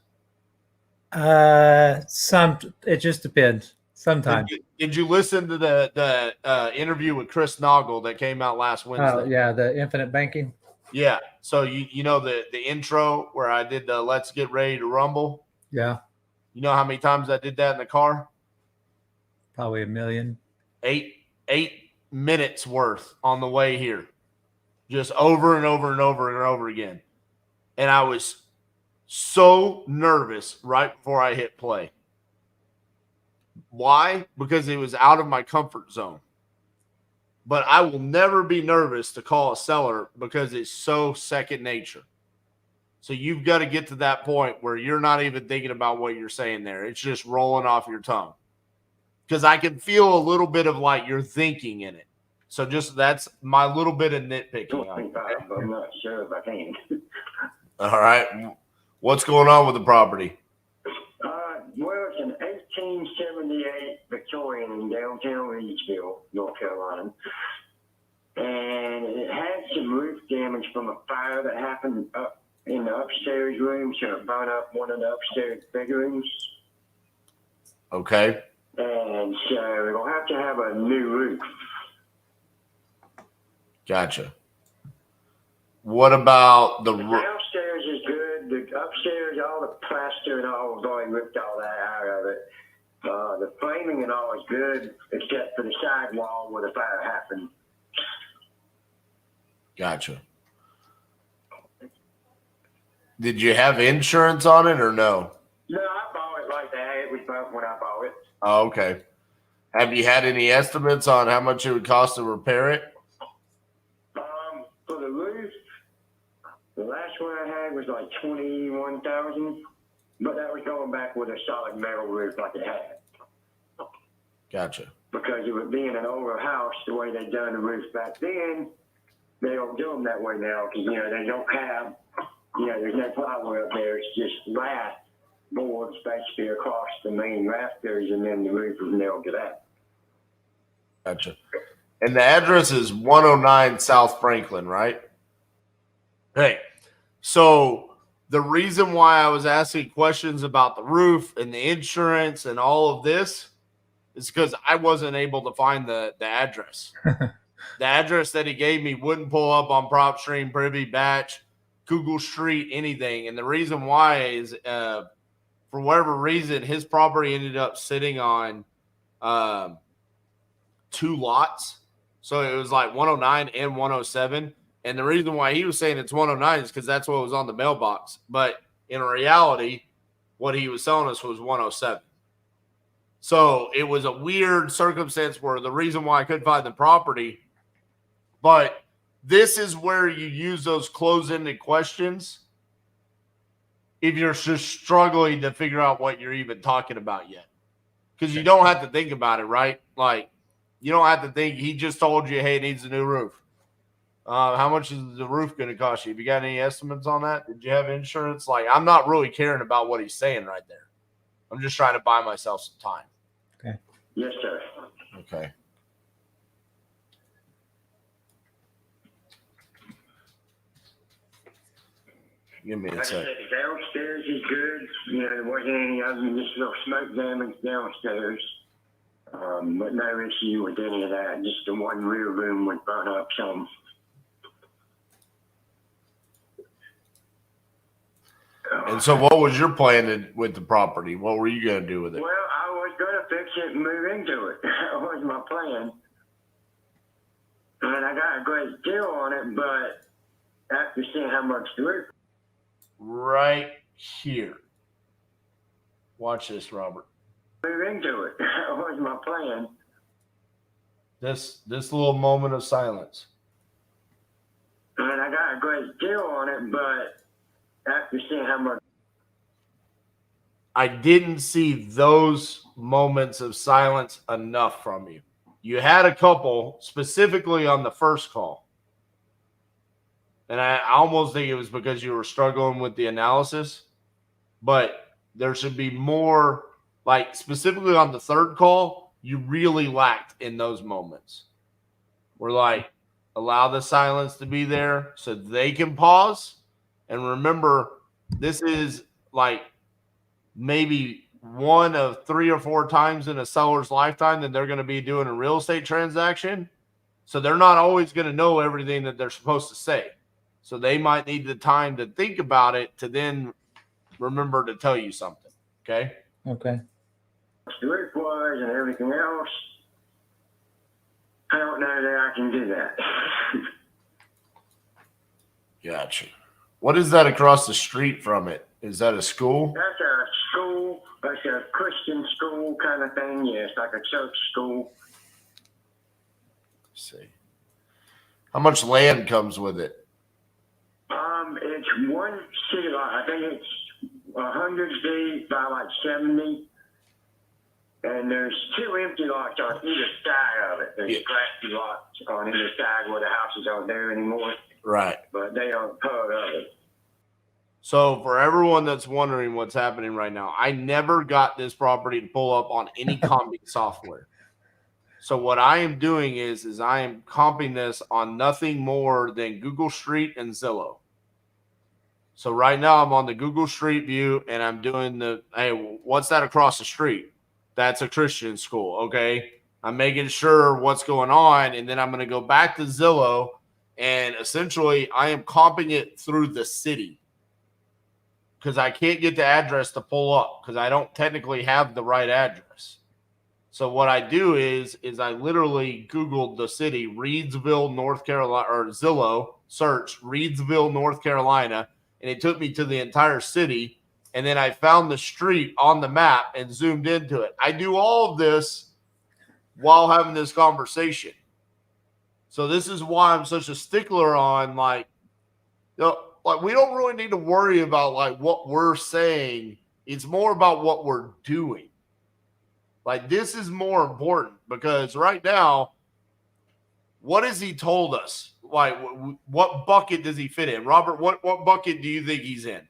It just depends. Sometimes. Did you listen to the interview with Chris Noggle that came out last Wednesday? Oh yeah, the infinite banking. Yeah. So you know the intro where I did the let's get ready to rumble? Yeah, You know how many times I did that in the car? probably a million. 8 minutes worth on the way here. Just over and over and over and over again. And I was so nervous right before I hit play. Why? Because it was out of my comfort zone. But I will never be nervous to call a seller because it's so second nature. So you've got to get to that point where you're not even thinking about what you're saying there. It's just rolling off your tongue. Because I can feel a little bit of like you're thinking in it. So just that's my little bit of nitpicking. I'm not sure if I can. All right. What's going on with the property? Well, it's an 1878 Victorian in downtown Reedsville, North Carolina. And it had some roof damage from a fire that happened up in the upstairs room, so it burned up one of the upstairs bedrooms. Okay. And so it'll have to have a new roof. Gotcha. What about the The downstairs is good. The upstairs, all the plaster and all, was already ripped all that out of it. The framing and all is good, except for the side wall where the fire happened. Gotcha. Did you have insurance on it or no? No, I bought it like that. It was bumped when I bought it. Oh, okay. Have you had any estimates on how much it would cost to repair it? For the roof, the last one I had was like $21,000, but that was going back with a solid metal roof like it had. Gotcha. Because it was being an older house, the way they done the roofs back then, they don't do them that way now because, they don't have, there's no plywood up there. It's just raft boards basically across the main rafters, and then the roof is nailed to that. Gotcha. And the address is 109 South Franklin, right? Hey, so the reason why I was asking questions about the roof and the insurance and all of this is because I wasn't able to find the address. the address that he gave me wouldn't pull up on PropStream, Privy, Batch, Google Street, anything. And the reason why is for whatever reason, his property ended up sitting on 2 lots. So it was like 109 and 107. And the reason why he was saying it's 109 is because that's what was on the mailbox. But in reality, what he was telling us was 107. So it was a weird circumstance where the reason why I couldn't find the property. But this is where you use those close-ended questions if you're just struggling to figure out what you're even talking about yet. Because you don't have to think about it, right? Like, you don't have to think. He just told you, hey, it needs a new roof. How much is the roof going to cost you? Have you got any estimates on that? Did you have insurance? Like, I'm not really caring about what he's saying right there. I'm just trying to buy myself some time. Okay. Yes, sir. Okay. Give me a Like I sec. said, the downstairs is good. You know, there wasn't any other than just little smoke damage downstairs. But no issue with any of that. Just the one rear room would burn up some. And so what was your plan with the property? What were you going to do with it? Well, I was going to fix it and move into it. That was my plan. And I got a great deal on it, but after seeing how much the roof Right here. Watch this, Robert. move into it. That was my plan. This little moment of silence. And I got a great deal on it, but after seeing how much I didn't see those moments of silence enough from you. You had a couple, specifically on the first call. And I almost think it was because you were struggling with the analysis. But there should be more, like specifically on the third call, you really lacked in those moments. We're like, allow the silence to be there so they can pause. And remember, this is like maybe one of 3 or 4 times in a seller's lifetime that they're going to be doing a real estate transaction. So they're not always going to know everything that they're supposed to say. So they might need the time to think about it to then remember to tell you something. Okay? Okay. the roof was and everything else, I don't know that I can do that. Gotcha. What is that across the street from it? Is that a school? That's a school. That's a Christian school kind of thing. Yes, like a church school. Let's see. How much land comes with it? It's one city lot. I think it's 100 deep by like 70. And there's 2 empty lots on either side of it. There's grassy lots on either side where the houses aren't there anymore. Right. But they aren't part of it. So for everyone that's wondering what's happening right now, I never got this property to pull up on any comping software. So what I am doing is I am comping this on nothing more than Google Street and Zillow. So right now I'm on the Google Street view and I'm doing hey, what's that across the street? That's a Christian school. Okay. I'm making sure what's going on. And then I'm going to go back to Zillow and essentially I am comping it through the city because I can't get the address to pull up because I don't technically have the right address. So what I do is I literally Googled the city, Reedsville, North Carolina, or Zillow, search Reedsville, North Carolina, and it took me to the entire city. And then I found the street on the map and zoomed into it. I do all of this while having this conversation. So this is why I'm such a stickler on like we don't really need to worry about like what we're saying. It's more about what we're doing. Like this is more important because right now, what has he told us? Like what bucket does he fit in? Robert, what bucket do you think he's in?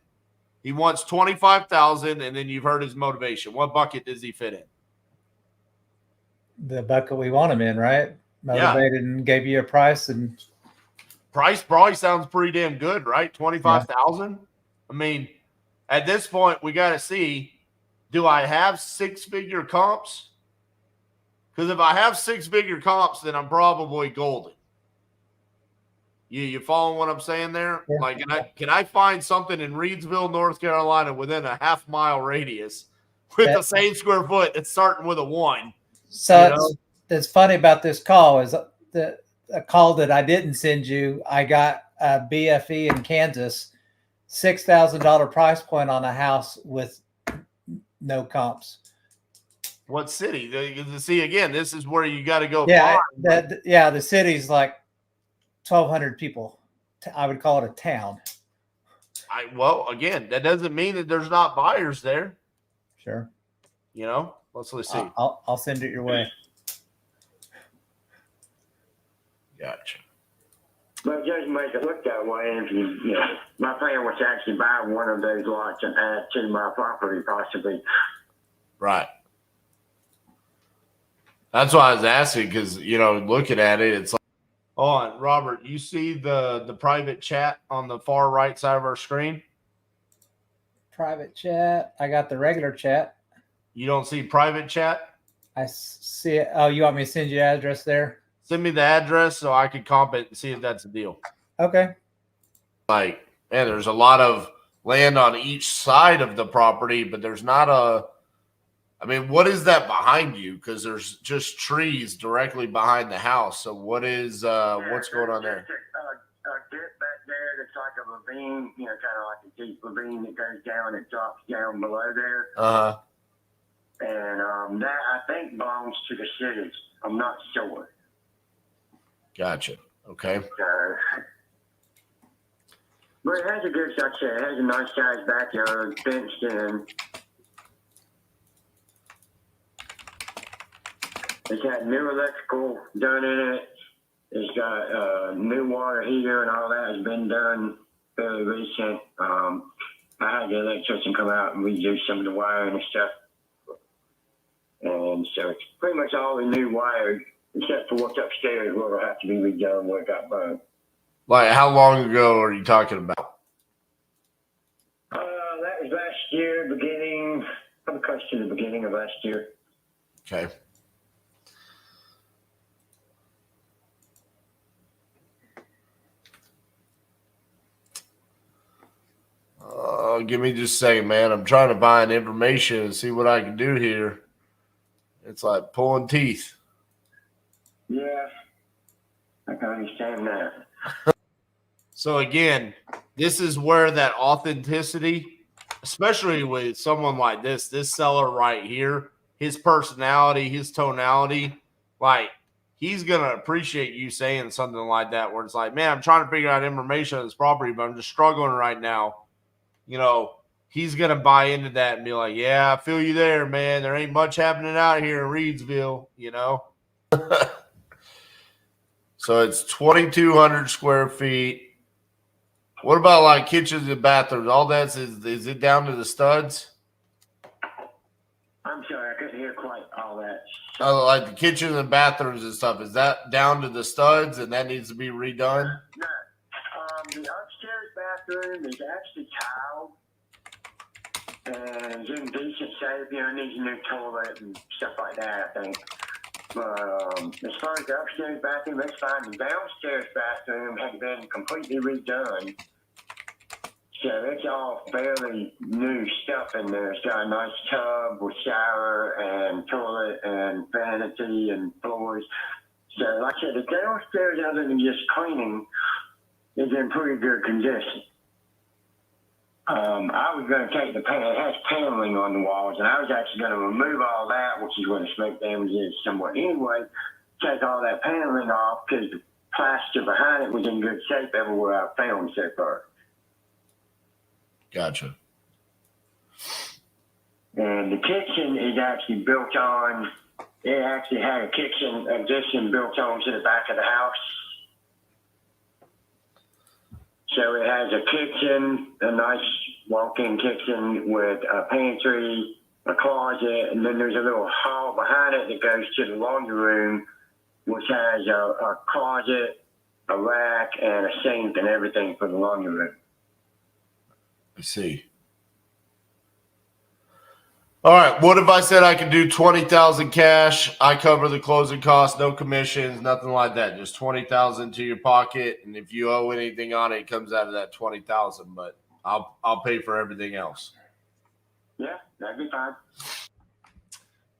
He wants 25,000 and then you've heard his motivation. What bucket does he fit in? The bucket we want him in, right? Motivated and gave you a price, and price probably sounds pretty damn good, right? 25,000. Yeah. I mean, at this point, we got to see, do I have 6-figure comps? Because if I have 6-figure comps, then I'm probably golden. You following what I'm saying there? Yeah. Like, can I find something in Reedsville, North Carolina, within a half-mile radius with the same square foot that's starting with a 1? So that's funny about this call is the a call that I didn't send you. I got a BFE in Kansas, $6,000 price point on a house with no comps. What city? See, again, this is where you got to go. Yeah, find. the city's like 1,200 people. I would call it a town. Well, again, that doesn't mean that there's not buyers there. Sure. Let's see. I'll send it your way. Gotcha. But it doesn't make it look that way. If my plan was to actually buy one of those lots and add to my property, possibly. Right. That's why I was asking because looking at it, it's like, hold on, Robert. You see the private chat on the far right side of our screen? Private chat. I got the regular chat. You don't see private chat? I see it. Oh, you want me to send you the address there? Send me the address so I can comp it and see if that's a deal. Okay. Like, man, there's a lot of land on each side of the property, but there's not what is that behind you? Because there's just trees directly behind the house. So what is what's going on there? A dip back there that's like a ravine, kind of like a deep ravine that goes down and drops down below there. Uh-huh. And that I think belongs to the city. I'm not sure. Gotcha. Okay. But it has a good, like I said, it has a nice sized backyard, fenced in. It's got new electrical done in it. It's got new water heater and all that has been done fairly recent. I had the electrician come out and redo some of the wiring and stuff. And so it's pretty much all the new wiring, except for what's upstairs where it'll have to be redone where it got burned. Like, how long ago are you talking about? That was last year, probably close to the beginning of last year. Okay. Give me just a second, man. I'm trying to find information and see what I can do here. It's like pulling teeth. Yeah, I can understand that. So again, this is where that authenticity, especially with someone like this seller right here, his personality, his tonality, like he's going to appreciate you saying something like that where it's like, man, I'm trying to figure out information on this property, but I'm just struggling right now. He's going to buy into that and be like, yeah, I feel you there, man. There ain't much happening out here in Reedsville, So it's 2,200 square feet. What about like kitchens and bathrooms? All that's is it down to the studs? I'm sorry, I couldn't hear quite all that. Like the kitchens and bathrooms and stuff. Is that down to the studs and that needs to be redone? No. The upstairs bathroom is actually tiled and it's in decent shape. It needs a new toilet and stuff like that, I think. But as far as the upstairs bathroom, it's fine. The downstairs bathroom has been completely redone. So it's all fairly new stuff in there. It's got a nice tub with shower and toilet and vanity and floors. So like I said, the downstairs, other than just cleaning, is in pretty good condition. I was going to take it has paneling on the walls, and I was actually going to remove all that, which is where the smoke damage is somewhat anyway, take all that paneling off because the plaster behind it was in good shape everywhere I found so far. Gotcha. And the kitchen is actually built on, it actually had a kitchen addition built on to the back of the house. So it has a kitchen, a nice walk-in kitchen with a pantry, a closet, and then there's a little hall behind it that goes to the laundry room, which has a closet, a rack, and a sink and everything for the laundry room. I see. All right. What if I said I could do 20,000 cash? I cover the closing costs, no commissions, nothing like that. Just 20,000 to your pocket, and if you owe anything on it, it comes out of that 20,000. But I'll pay for everything else. Yeah, that'd be fine.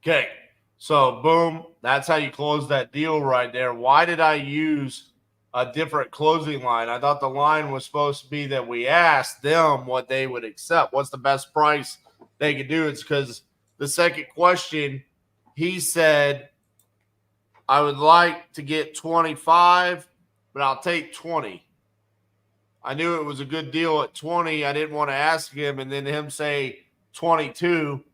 Okay. So boom, that's how you close that deal right there. Why did I use a different closing line? I thought the line was supposed to be that we asked them what they would accept. What's the best price they could do? It's because the second question, he said, I would like to get 25, but I'll take 20. I knew it was a good deal at 20. I didn't want to ask him and then him say 22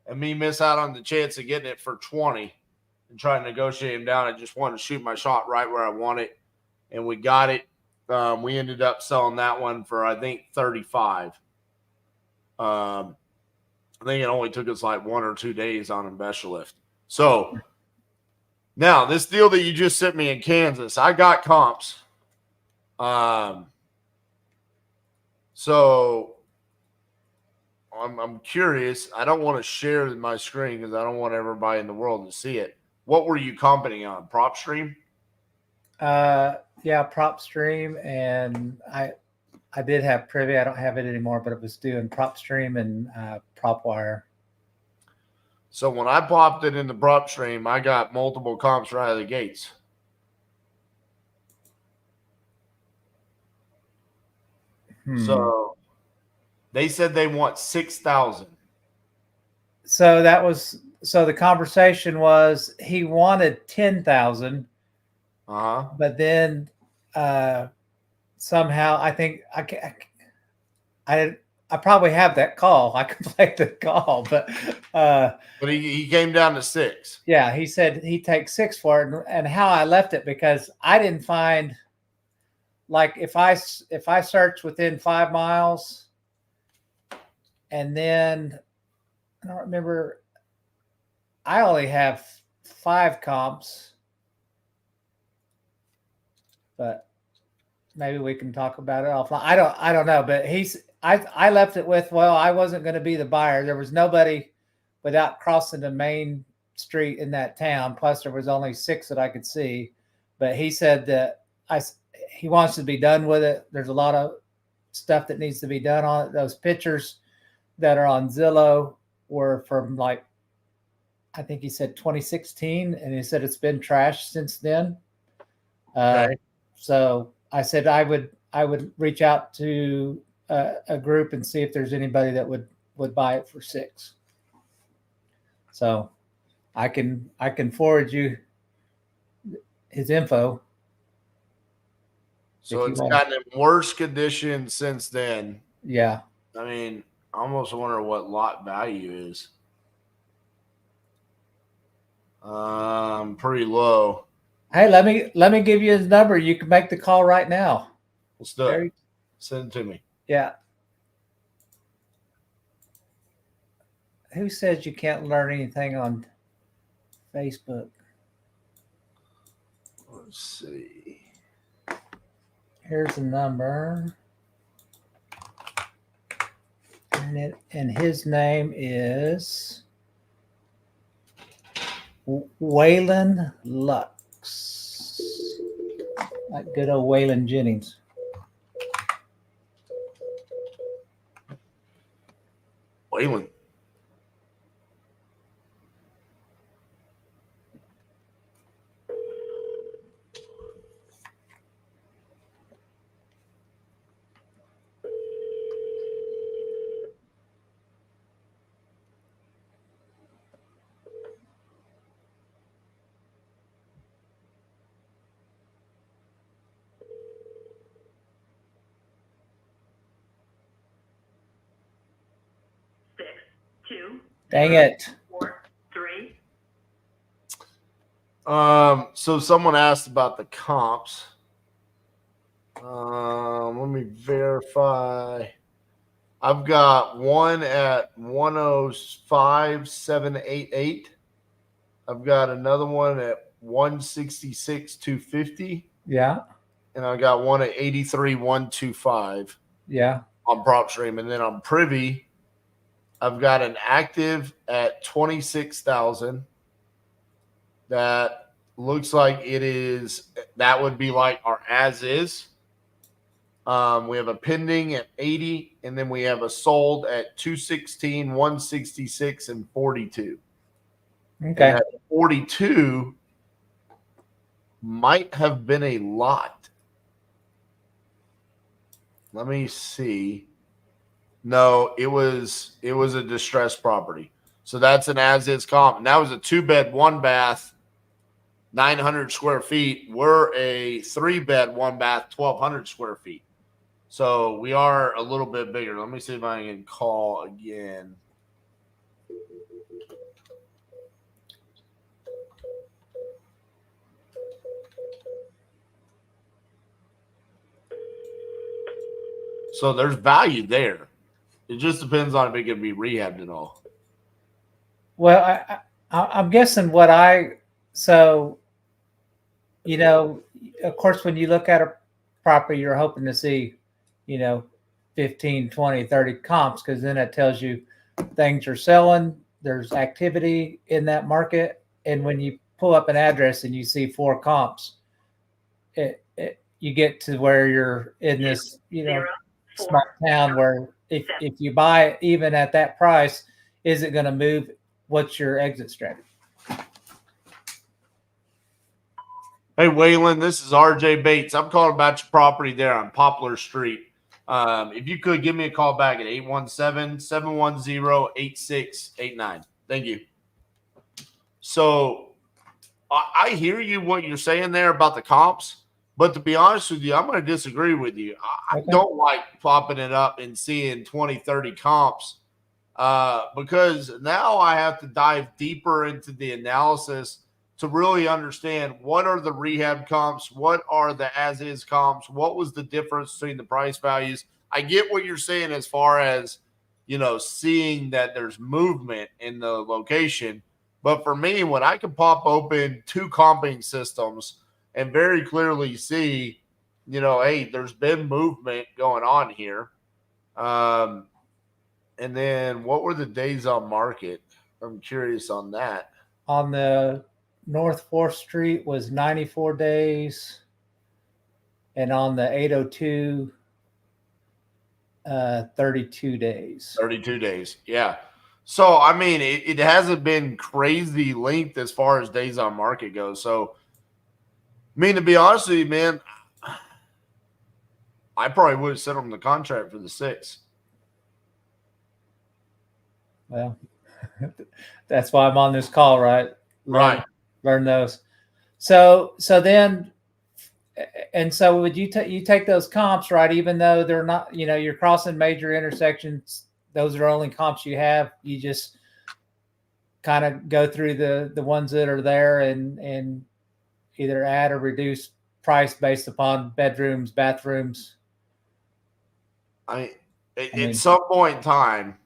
and me miss out on the chance of getting it for 20 and try to negotiate him down. I just wanted to shoot my shot right where I want it, and we got it. We ended up selling that one for, I think, 35. I think it only took us like 1 or 2 days on Investlift. So now this deal that you just sent me in Kansas, I got comps. So I'm curious. I don't want to share my screen because I don't want everybody in the world to see it. What were you comping on? Prop stream? Yeah, prop stream, and I did have Privy. I don't have it anymore, but it was doing prop stream and prop wire. So when I popped it in the prop stream, I got multiple comps right out of the gates. So they said they want 6,000. So the conversation was he wanted 10,000. But then somehow I think I probably have that call. I can play the call, but he came down to 6. Yeah, he said he takes 6 for it, and how I left it because I didn't find, like, if I search within 5 miles, and then I don't remember, I only have 5 comps, but maybe we can talk about it offline. I don't know, but I left it with, well, I wasn't going to be the buyer. There was nobody without crossing the main street in that town. Plus there was only 6 that I could see, but he said that he wants to be done with it. There's a lot of stuff that needs to be done on it. Those pictures that are on Zillow were from, like, I think he said 2016, and he said it's been trashed since then. Okay. So I said I would reach out to a group and see if there's anybody that would buy it for 6. So I can forward you his info. So it's gotten in worse condition since then. Yeah. I mean, I almost wonder what lot value is. Pretty low. Hey, let me give you his number. You can make the call right now. Let's do it. Send it to me. Yeah. Who says you can't learn anything on Facebook? Let's see. Here's the number. And his name is Waylon Lux. Like good old Waylon Jennings. Waylon. Dang it. 4, 3. So someone asked about the comps. Let me verify. I've got one at 105,788. I've got another one at 166,250. Yeah. And I got one at 83,125. Yeah. On prop stream, and then on Privy, I've got an active at 26,000. That looks like it is. That would be like our as is. We have a pending at 80, and then we have a sold at 216, 166, and 42. Okay. And at 42 might have been a lot. Let me see. No, it was a distressed property. So that's an as is comp. And that was a 2-bed, 1-bath, 900 square feet. We're a 3-bed, 1-bath, 1,200 square feet. So we are a little bit bigger. Let me see if I can call again. So there's value there. It just depends on if it can be rehabbed at all. Well, I'm guessing so, you know, of course, when you look at a property, you're hoping to see, 15, 20, 30 comps, because then it tells you things are selling, there's activity in that market. And when you pull up an address and you see 4 comps, you get to where you're in this, small town where if you buy even at that price, is it going to move? What's your exit strategy? Hey, Waylon, this is RJ Bates. I'm calling about your property there on Poplar Street. If you could give me a call back at 817-710-8689. Thank you. So I hear you what you're saying there about the comps, but to be honest with you, I'm going to disagree with you. I don't like popping it up and seeing 20, 30 comps because now I have to dive deeper into the analysis to really understand what are the rehab comps, what are the as-is comps, what was the difference between the price values. I get what you're saying as far as, seeing that there's movement in the location. But for me, when I can pop open 2 comping systems and very clearly see, hey, there's been movement going on here. And then what were the days on market? I'm curious on that. On the North 4th Street was 94 days. And on the 802, 32 days. 32 days. Yeah. So, I mean, it hasn't been crazy length as far as days on market goes. So, I mean, to be honest with you, man, I probably would have sent them the contract for the 6. Well, that's why I'm on this call, right? Learn those. So then, and so would you take those comps, right? Even though they're not, you're crossing major intersections, those are only comps you have. You just kind of go through the ones that are there and either add or reduce price based upon bedrooms, bathrooms. At some point in time,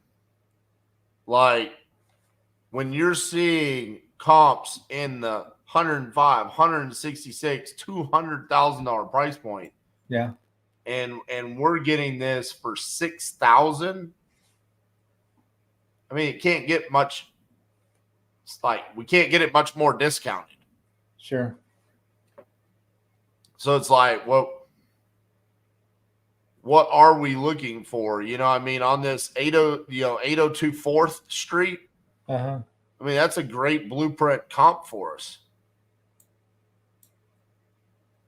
like when you're seeing comps in the 105, 166, $200,000 price point. Yeah. And we're getting this for 6,000. I mean, it can't get much. It's like we can't get it much more discounted. Sure. So it's like, what are we looking for? I mean, on this 802 4th Street. Uh-huh. I mean, that's a great blueprint comp for us.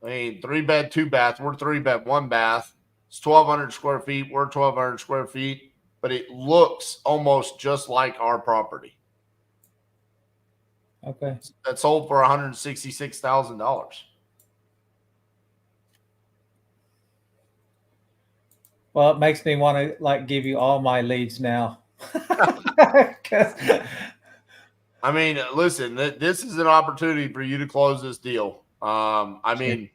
I mean, 3-bed, 2-bath. We're 3-bed, 1-bath. It's 1,200 square feet. We're 1,200 square feet, but it looks almost just like our property. Okay. That sold for $166,000. Well, it makes me want to give you all my leads now. I mean, listen, this is an opportunity for you to close this deal. I mean,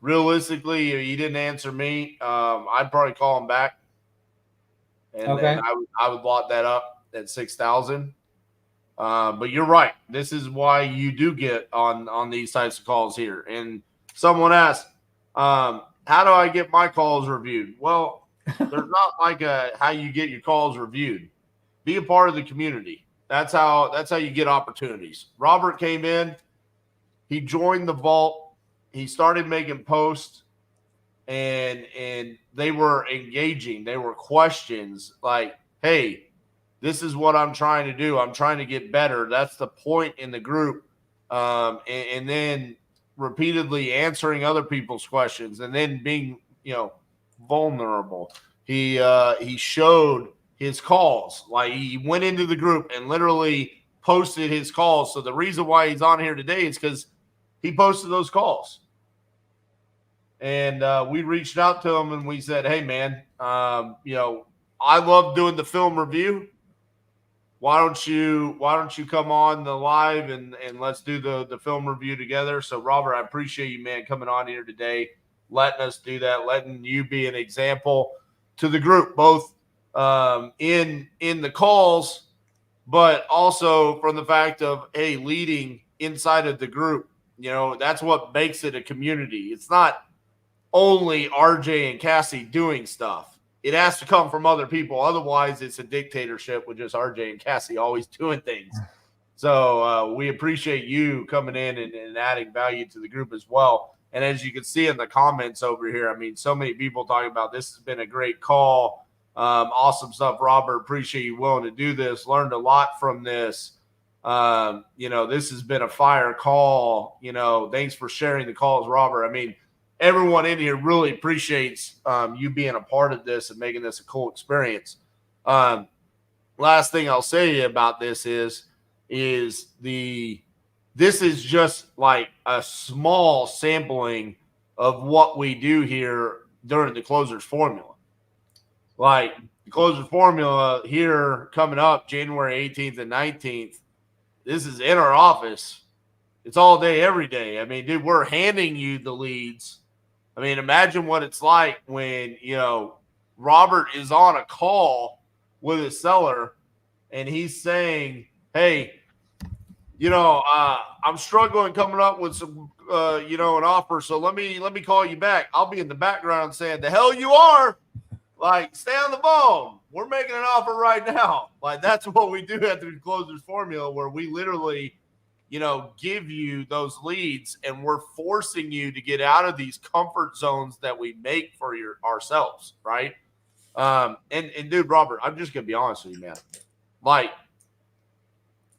realistically, you didn't answer me. I'd probably call him back, and then I would lock that up at 6,000. But you're right. This is why you do get on these types of calls here. And someone asked, how do I get my calls reviewed? Well, there's not like how you get your calls reviewed. be a part of the community. That's how you get opportunities. Robert came in, he joined the vault, he started making posts, and they were engaging. They were questions like, hey, this is what I'm trying to do. I'm trying to get better. That's the point in the group. And then repeatedly answering other people's questions, and then being, vulnerable. He showed his calls. Like, he went into the group and literally posted his calls. So the reason why he's on here today is because he posted those calls. And we reached out to him and we said, hey, man, I love doing the film review. Why don't you come on the live and let's do the film review together? So, Robert, I appreciate you, man, coming on here today, letting us do that, letting you be an example to the group, both in the calls, but also from the fact of, hey, leading inside of the group. That's what makes it a community. It's not only RJ and Cassie doing stuff. It has to come from other people. Otherwise, it's a dictatorship with just RJ and Cassie always doing things. So we appreciate you coming in and adding value to the group as well. And as you can see in the comments over here, I mean, so many people talking about this has been a great call. Awesome stuff, Robert. Appreciate you willing to do this. Learned a lot from this. This has been a fire call. Thanks for sharing the calls, Robert. I mean, everyone in here really appreciates you being a part of this and making this a cool experience. Last thing I'll say about this is this is just like a small sampling of what we do here during the Closers Formula. Like, the Closers Formula here coming up January 18th and 19th, this is in our office. It's all day, every day. I mean, dude, we're handing you the leads. I mean, imagine what it's like when, Robert is on a call with a seller and he's saying, hey, I'm struggling coming up with some, an offer. So let me call you back. I'll be in the background saying, the hell you are. Like, stay on the phone. We're making an offer right now. Like, that's what we do at the Closers Formula, where we literally, give you those leads, and we're forcing you to get out of these comfort zones that we make for ourselves, right? And dude, Robert, I'm just gonna be honest with you, man. Like,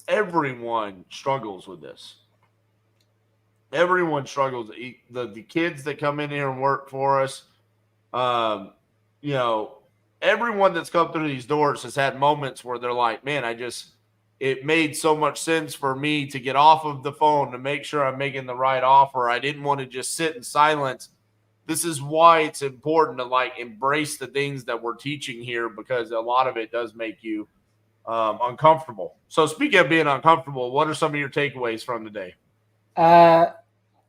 everyone struggles with this. Everyone struggles. The kids that come in here and work for us, everyone that's come through these doors has had moments where they're like, man, it made so much sense for me to get off of the phone to make sure I'm making the right offer. I didn't want to just sit in silence. This is why it's important to embrace the things that we're teaching here, because a lot of it does make you uncomfortable. So, speaking of being uncomfortable, what are some of your takeaways from today?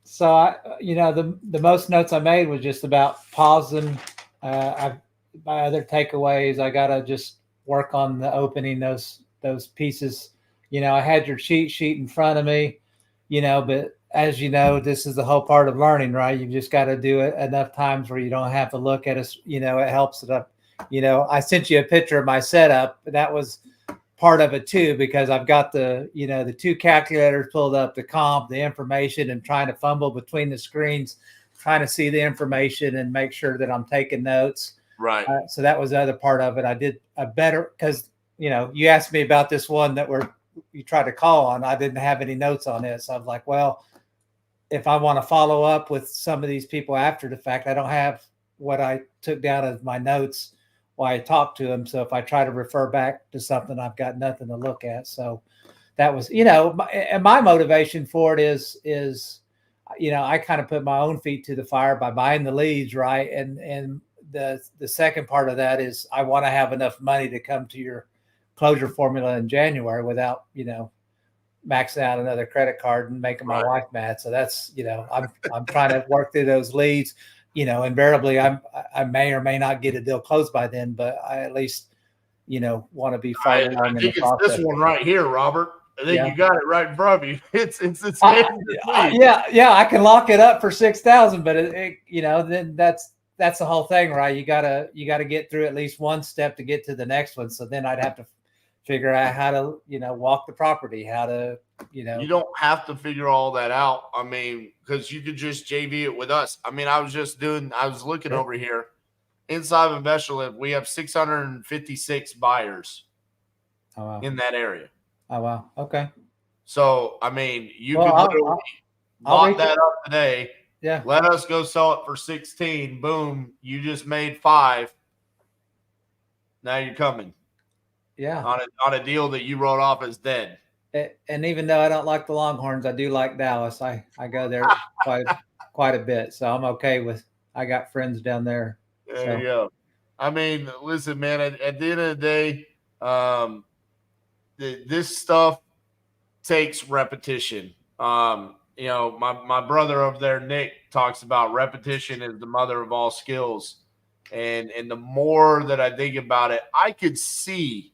So the most notes I made was just about pausing. My other takeaways, I gotta just work on the opening those pieces. I had your cheat sheet in front of me, but as you know, this is the whole part of learning, right? You just got to do it enough times where you don't have to look at us. It helps it up. I sent you a picture of my setup. That was part of it too, because I've got the two calculators pulled up, the comp, the information, and trying to fumble between the screens, trying to see the information and make sure that I'm taking notes. Right. So that was the other part of it. I did a better, because, you asked me about this one that you tried to call on. I didn't have any notes on it. So I was like, well, if I want to follow up with some of these people after the fact, I don't have what I took down as my notes while I talked to them. So if I try to refer back to something, I've got nothing to look at. So that was, and my motivation for it is, I kind of put my own feet to the fire by buying the leads, right? And the second part of that is I want to have enough money to come to your closure formula in January without, maxing out another credit card and making my wife mad. So that's, I'm trying to work through those leads. Invariably I may or may not get a deal closed by then, but I at least, want to be farther along in the process. This one right here, Robert. I think you got it right in front of you. It's I can lock it up for 6,000, but then that's the whole thing, right? You gotta get through at least one step to get to the next one. So then I'd have to figure out how to, walk the property, how to, You don't have to figure all that out. I mean, because you could just JV it with us. I mean, I was looking Sure. over here. Inside of InvestorLive, we have 656 buyers Oh, wow. in that area. Oh, wow. Okay. So, I mean, you Well, could I'll literally reach lock that out. up today. Yeah. Let us go sell it for 16. Boom. You just made 5. Now you're coming Yeah. on a deal that you wrote off as dead. And even though I don't like the Longhorns, I do like Dallas. I go there quite a bit. So I'm okay with, I got friends down there. There you go. I mean, listen, man, at the end of the day, this stuff takes repetition. My brother over there, Nick, talks about repetition is the mother of all skills. And the more that I think about it, I could see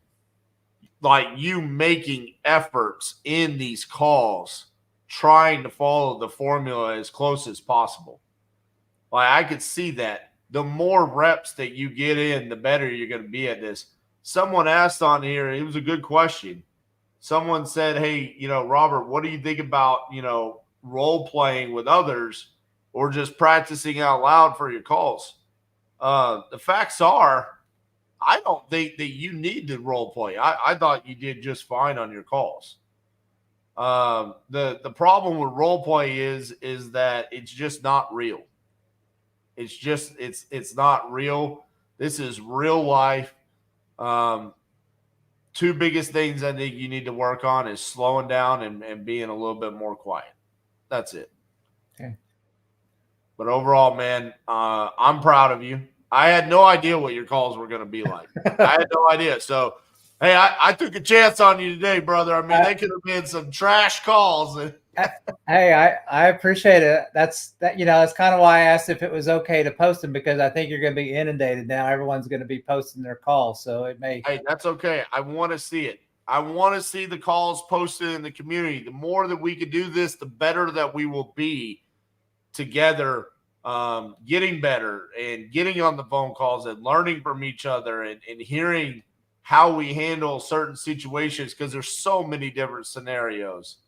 like you making efforts in these calls, trying to follow the formula as close as possible. Like I could see that. The more reps that you get in, the better you're going to be at this. Someone asked on here, it was a good question. Someone said, hey, Robert, what do you think about, role playing with others or just practicing out loud for your calls? The facts are, I don't think that you need to role play. I thought you did just fine on your calls. The problem with role play is that it's just not real. It's not real. This is real life. Two biggest things I think you need to work on is slowing down and being a little bit more quiet. That's it. Okay. But overall, man, I'm proud of you. I had no idea what your calls were going to be like. I had no idea. So, hey, I took a chance on you today, brother. I mean, they could have been some trash calls. Hey, I appreciate it. That's kind of why I asked if it was okay to post them, because I think you're going to be inundated now. Everyone's going to be posting their calls, so it may. Hey, that's okay. I want to see it. I want to see the calls posted in the community. The more that we can do this, the better that we will be together, getting better and getting on the phone calls and learning from each other and hearing how we handle certain situations, because there's so many different scenarios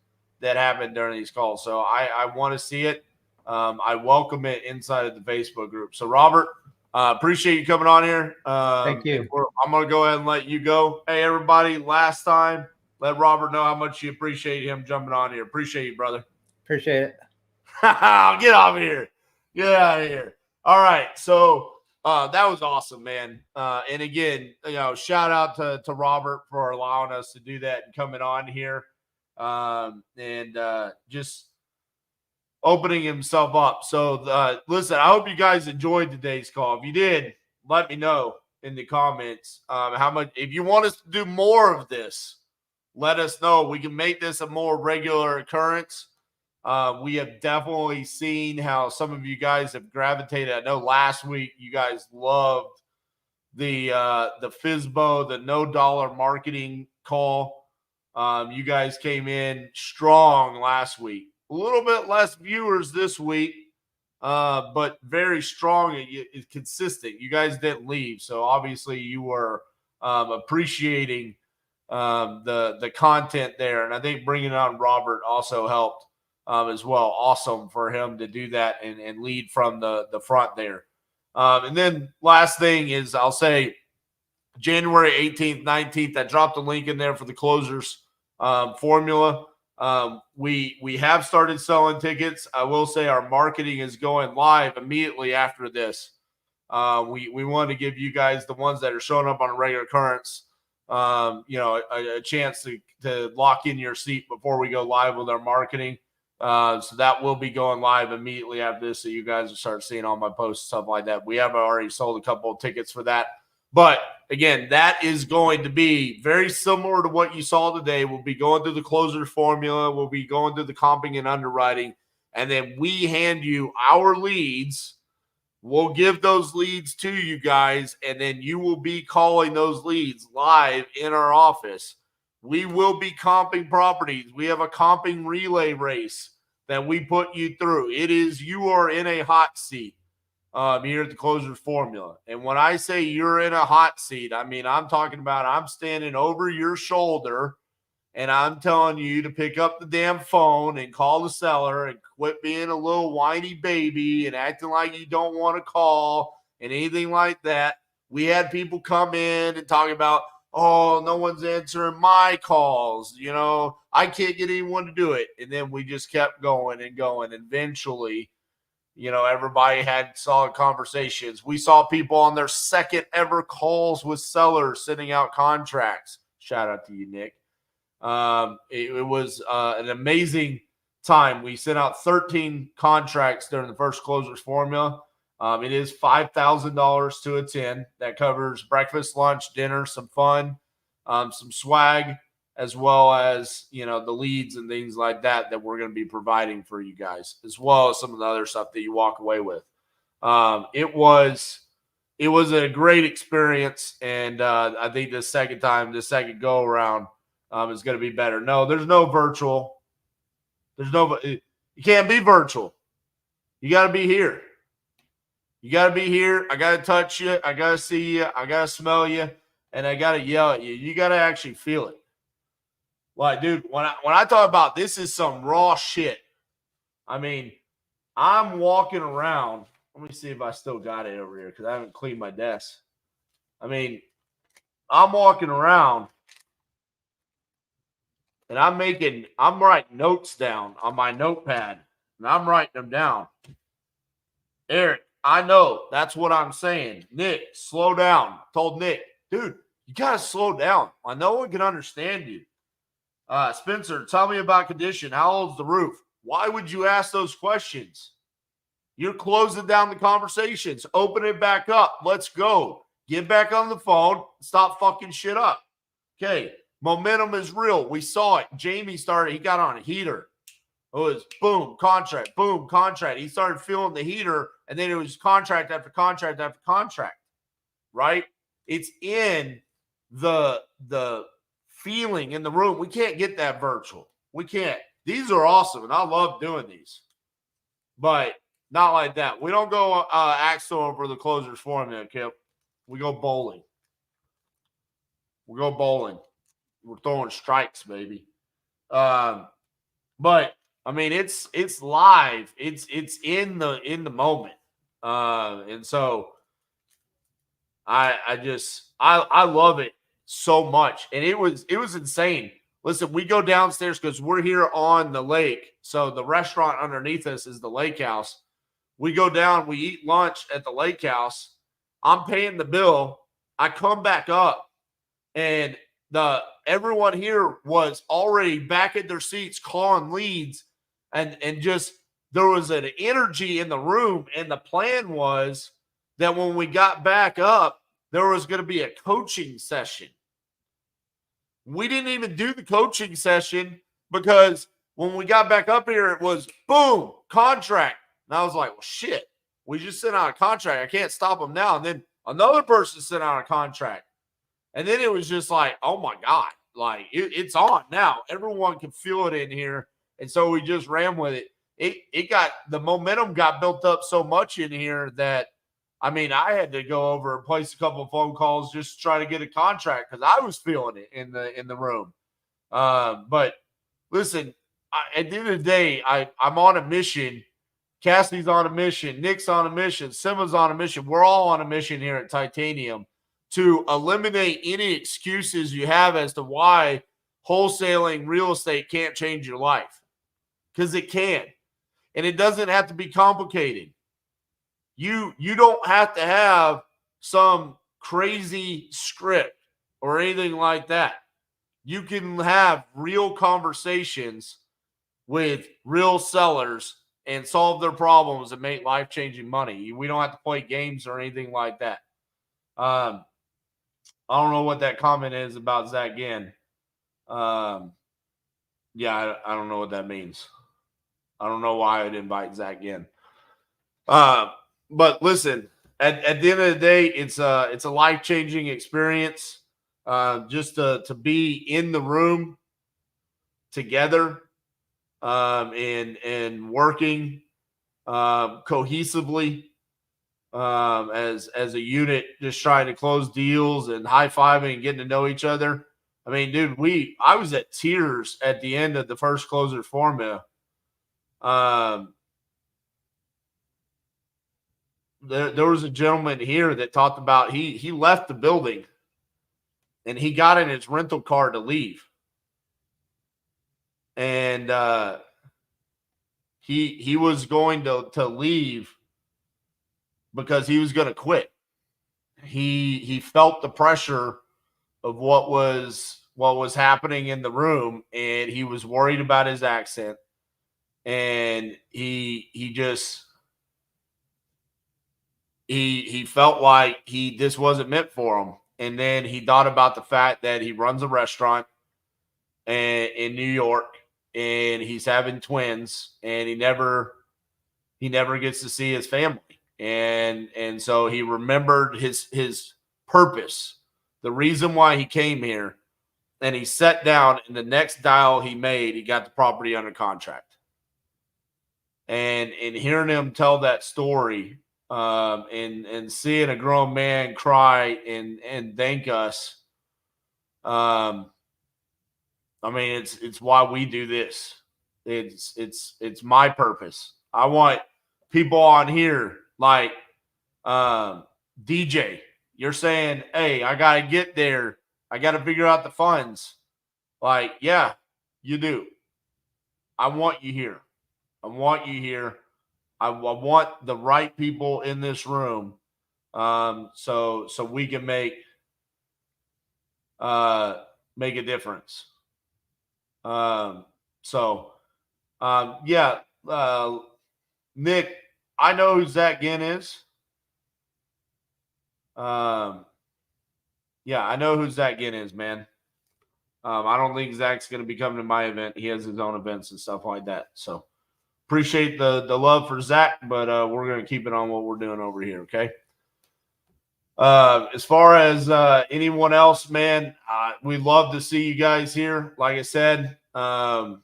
that happen during these calls. So I want to see it. I welcome it inside of the Facebook group. So Robert, appreciate you coming on here. Thank you. I'm going to go ahead and let you go. Hey, everybody, last time, let Robert know how much you appreciate him jumping on here. Appreciate you, brother. Appreciate it. Get off of here. Get out of here. All right. So that was awesome, man. And again, shout out to Robert for allowing us to do that and coming on here. And just opening himself up. So listen, I hope you guys enjoyed today's call. If you did, let me know in the comments how much. If you want us to do more of this, let us know. We can make this a more regular occurrence. We have definitely seen how some of you guys have gravitated. I know last week you guys loved the FISBO, the no dollar marketing call. You guys came in strong last week. A little bit less viewers this week, but very strong and consistent. You guys didn't leave, so obviously you were appreciating the content there. And I think bringing on Robert also helped as well. Awesome for him to do that and lead from the front there. And then last thing is, I'll say January 18th, 19th, I dropped a link in there for the closers formula. We have started selling tickets. I will say our marketing is going live immediately after this. We want to give you guys, the ones that are showing up on a regular occurrence, a chance to lock in your seat before we go live with our marketing. So that will be going live immediately after this. So you guys will start seeing all my posts, stuff like that. We have already sold a couple of tickets for that. But again, that is going to be very similar to what you saw today. We'll be going through the closer formula. We'll be going through the comping and underwriting. And then we hand you our leads. We'll give those leads to you guys. And then you will be calling those leads live in our office. We will be comping properties. We have a comping relay race that we put you through. You are in a hot seat. here at the Closers Formula. And when I say you're in a hot seat, I mean, I'm talking about I'm standing over your shoulder and I'm telling you to pick up the damn phone and call the seller and quit being a little whiny baby and acting like you don't want to call and anything like that. We had people come in and talk about, oh, no one's answering my calls. You know, I can't get anyone to do it. And then we just kept going and going. Eventually, you know, everybody had solid conversations. We saw people on their second ever calls with sellers sending out contracts. Shout out to you, Nick. It was an amazing time. We sent out 13 contracts during the first Closers Formula. It is $5,000 to attend. That covers breakfast, lunch, dinner, some fun, some swag, as well as, you know, the leads and things like that we're going to be providing for you guys, as well as some of the other stuff that you walk away with. It was a great experience, and I think the second go around is going to be better. No, there's no virtual. You can't be virtual. You got to be here. You got to be here. I got to touch you. I got to see you. I got to smell you, and I got to yell at you. You got to actually feel it. Like, dude, when I talk about this is some raw shit. I mean, I'm walking around. Let me see if I still got it over here because I haven't cleaned my desk. I mean, I'm walking around and I'm writing notes down on my notepad and I'm writing them down. Eric, I know that's what I'm saying. Nick, slow down. Told Nick, dude, you got to slow down. No one can understand you. Spencer, tell me about condition. How old's the roof? Why would you ask those questions? You're closing down the conversations. Open it back up. Let's go. Get back on the phone. Stop fucking shit up. Okay. Momentum is real. We saw it. Jamie started. He got on a heater. It was boom, contract, boom, contract. He started feeling the heater, and then it was contract after contract after contract, right? It's in the feeling in the room. We can't get that virtual. We can't. These are awesome, and I love doing these. But not like that. We don't go Axel over the Closers Formula, Kip. We go bowling. We're throwing strikes, baby. But I mean, it's live. It's in the moment. And so I love it so much. And it was insane. Listen, we go downstairs because we're here on the lake. So the restaurant underneath us is the lake house. We go down, we eat lunch at the lake house. I'm paying the bill. I come back up, and everyone here was already back in their seats calling leads, and just there was an energy in the room, and the plan was that when we got back up, there was going to be a coaching session. We didn't even do the coaching session because when we got back up here, it was boom, contract. And I was like, well, shit, we just sent out a contract. I can't stop them now. And then another person sent out a contract. And then it was just like, oh my God, like it's on now. Everyone can feel it in here. And so we just ran with it. It got, the momentum got built up so much in here that, I mean, I had to go over and place a couple of phone calls just to try to get a contract because I was feeling it in the room. But listen, at the end of the day, I'm on a mission. Cassidy's on a mission. Nick's on a mission. Simba's on a mission. We're all on a mission here at Titanium to eliminate any excuses you have as to why wholesaling real estate can't change your life. Because it can. And it doesn't have to be complicated. You don't have to have some crazy script or anything like that. You can have real conversations with real sellers and solve their problems and make life-changing money. We don't have to play games or anything like that. I don't know what that comment is about Zach Ginn. Yeah, I don't know what that means. I don't know why I'd invite Zach Ginn. But listen, at the end of the day, it's a life-changing experience. Just to be in the room together and working cohesively. as a unit, just trying to close deals and high-fiving and getting to know each other. I mean, dude, I was at tears at the end of the first closer formula. There was a gentleman here that talked about he left the building and he got in his rental car to leave. And he was going to leave because he was going to quit. He felt the pressure of what was happening in the room, and he was worried about his accent. And he felt like this wasn't meant for him. And then he thought about the fact that he runs a restaurant in New York, and he's having twins, and he never gets to see his family. And so he remembered his purpose, the reason why he came here, and he sat down, and the next dial he made, he got the property under contract. And hearing him tell that story, and seeing a grown man cry and thank us, I mean, it's why we do this. It's my purpose. I want people on here like DJ. You're saying, hey, I got to get there. I got to figure out the funds. Like, yeah, you do. I want you here. I want you here. I want the right people in this room, so we can make a difference. Nick, I know who Zach Ginn is. I know who Zach Ginn is, man. I don't think Zach's going to be coming to my event. He has his own events and stuff like that. So appreciate the love for Zach, but we're going to keep it on what we're doing over here, okay? As far as anyone else, man, we love to see you guys here. Like I said, I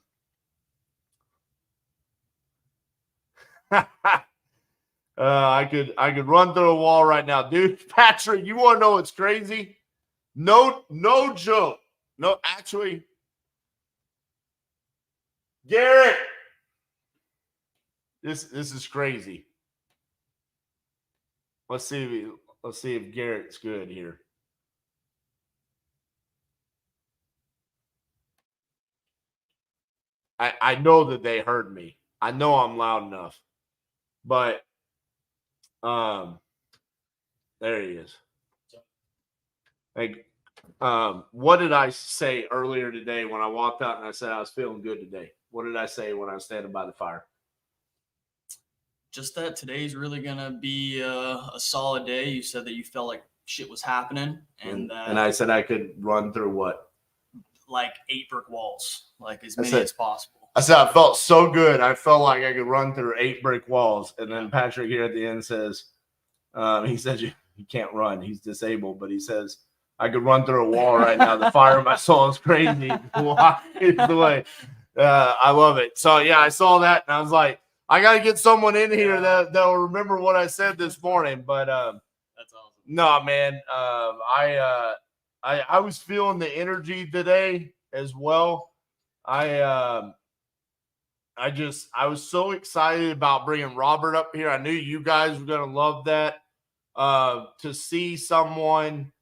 could run through a wall right now, dude. Patrick, you want to know what's crazy? No joke. No, actually, Garrett, this is crazy. Let's see if Garrett's good here. I know that they heard me. I know I'm loud enough. But there he is. Like, what did I say earlier today when I walked out and I said I was feeling good today? What did I say when I was standing by the fire? Just that today's really gonna be a solid day. You said that you felt like shit was happening, and I said I could run through what? Like 8 brick walls, like as many as possible. I said I felt so good. I felt like I could run through 8 brick walls. And then Patrick here at the end says, he says you can't run. He's disabled, but he says, I could run through a wall right now. The fire in my soul is crazy. The way. I love it. So, yeah, I saw that, and I was like, I got to get someone in here that will remember what I said this morning. But that's awesome. No, man, I was feeling the energy today as well. I was so excited about bringing Robert up here. I knew you guys were going to love that. To see someone,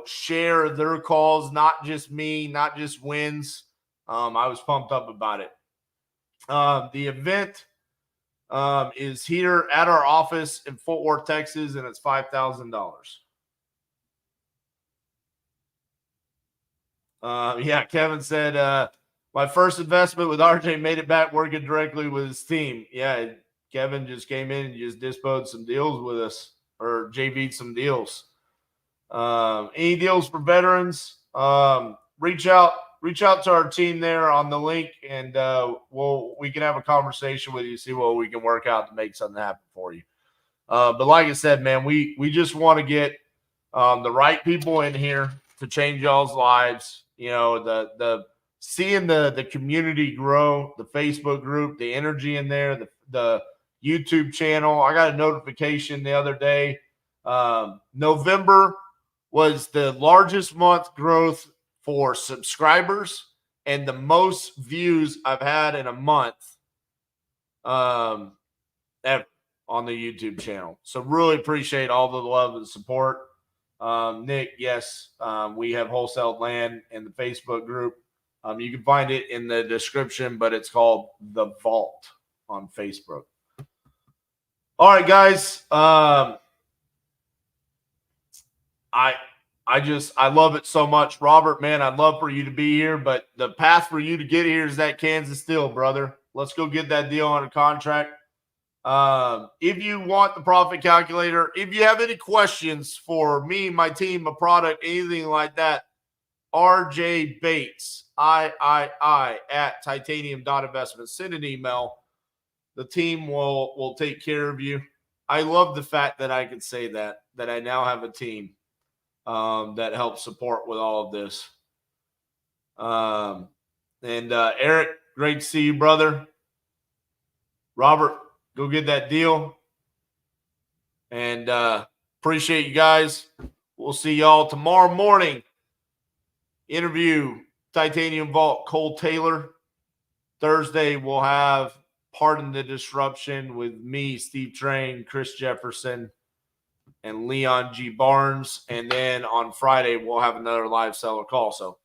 share their calls, not just me, not just wins. I was pumped up about it. The event is here at our office in Fort Worth, Texas, and it's $5,000. Kevin said, my first investment with RJ made it back working directly with his team. Yeah, Kevin just came in and just disposed some deals with us, or JV'd some deals. Any deals for veterans? Reach out to our team there on the link, and we can have a conversation with you, see what we can work out to make something happen for you. But like I said, man, we just want to get the right people in here to change y'all's lives. The seeing the community grow, the Facebook group, the energy in there, the YouTube channel. I got a notification the other day. November was the largest month growth for subscribers and the most views I've had in a month ever on the YouTube channel. So really appreciate all the love and support. Nick, yes, we have wholesaled land in the Facebook group. You can find it in the description, but it's called The Vault on Facebook. All right, guys. I love it so much. Robert, man, I'd love for you to be here, but the path for you to get here is that Kansas Steel, brother. Let's go get that deal on a contract. If you want the profit calculator, if you have any questions for me, my team, a product, anything like that, RJ Bates, III at titanium.investment. Send an email. The team will take care of you. I love the fact that I can say that I now have a team that helps support with all of this. Eric, great to see you, brother. Robert, go get that deal. And appreciate you guys. We'll see y'all tomorrow morning. Interview Titanium Vault Cole Taylor. Thursday, we'll have Pardon the Disruption with me, Steve Train, Chris Jefferson, and Leon G. Barnes. And then on Friday, we'll have another live seller call. So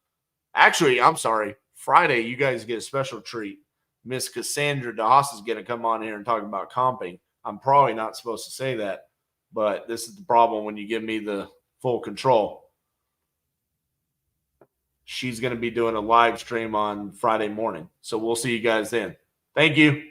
actually, I'm sorry. Friday, you guys get a special treat. Miss Cassandra DeHaas is going to come on here and talk about comping. I'm probably not supposed to say that, but this is the problem when you give me the full control. She's going to be doing a live stream on Friday morning. So we'll see you guys then. Thank you.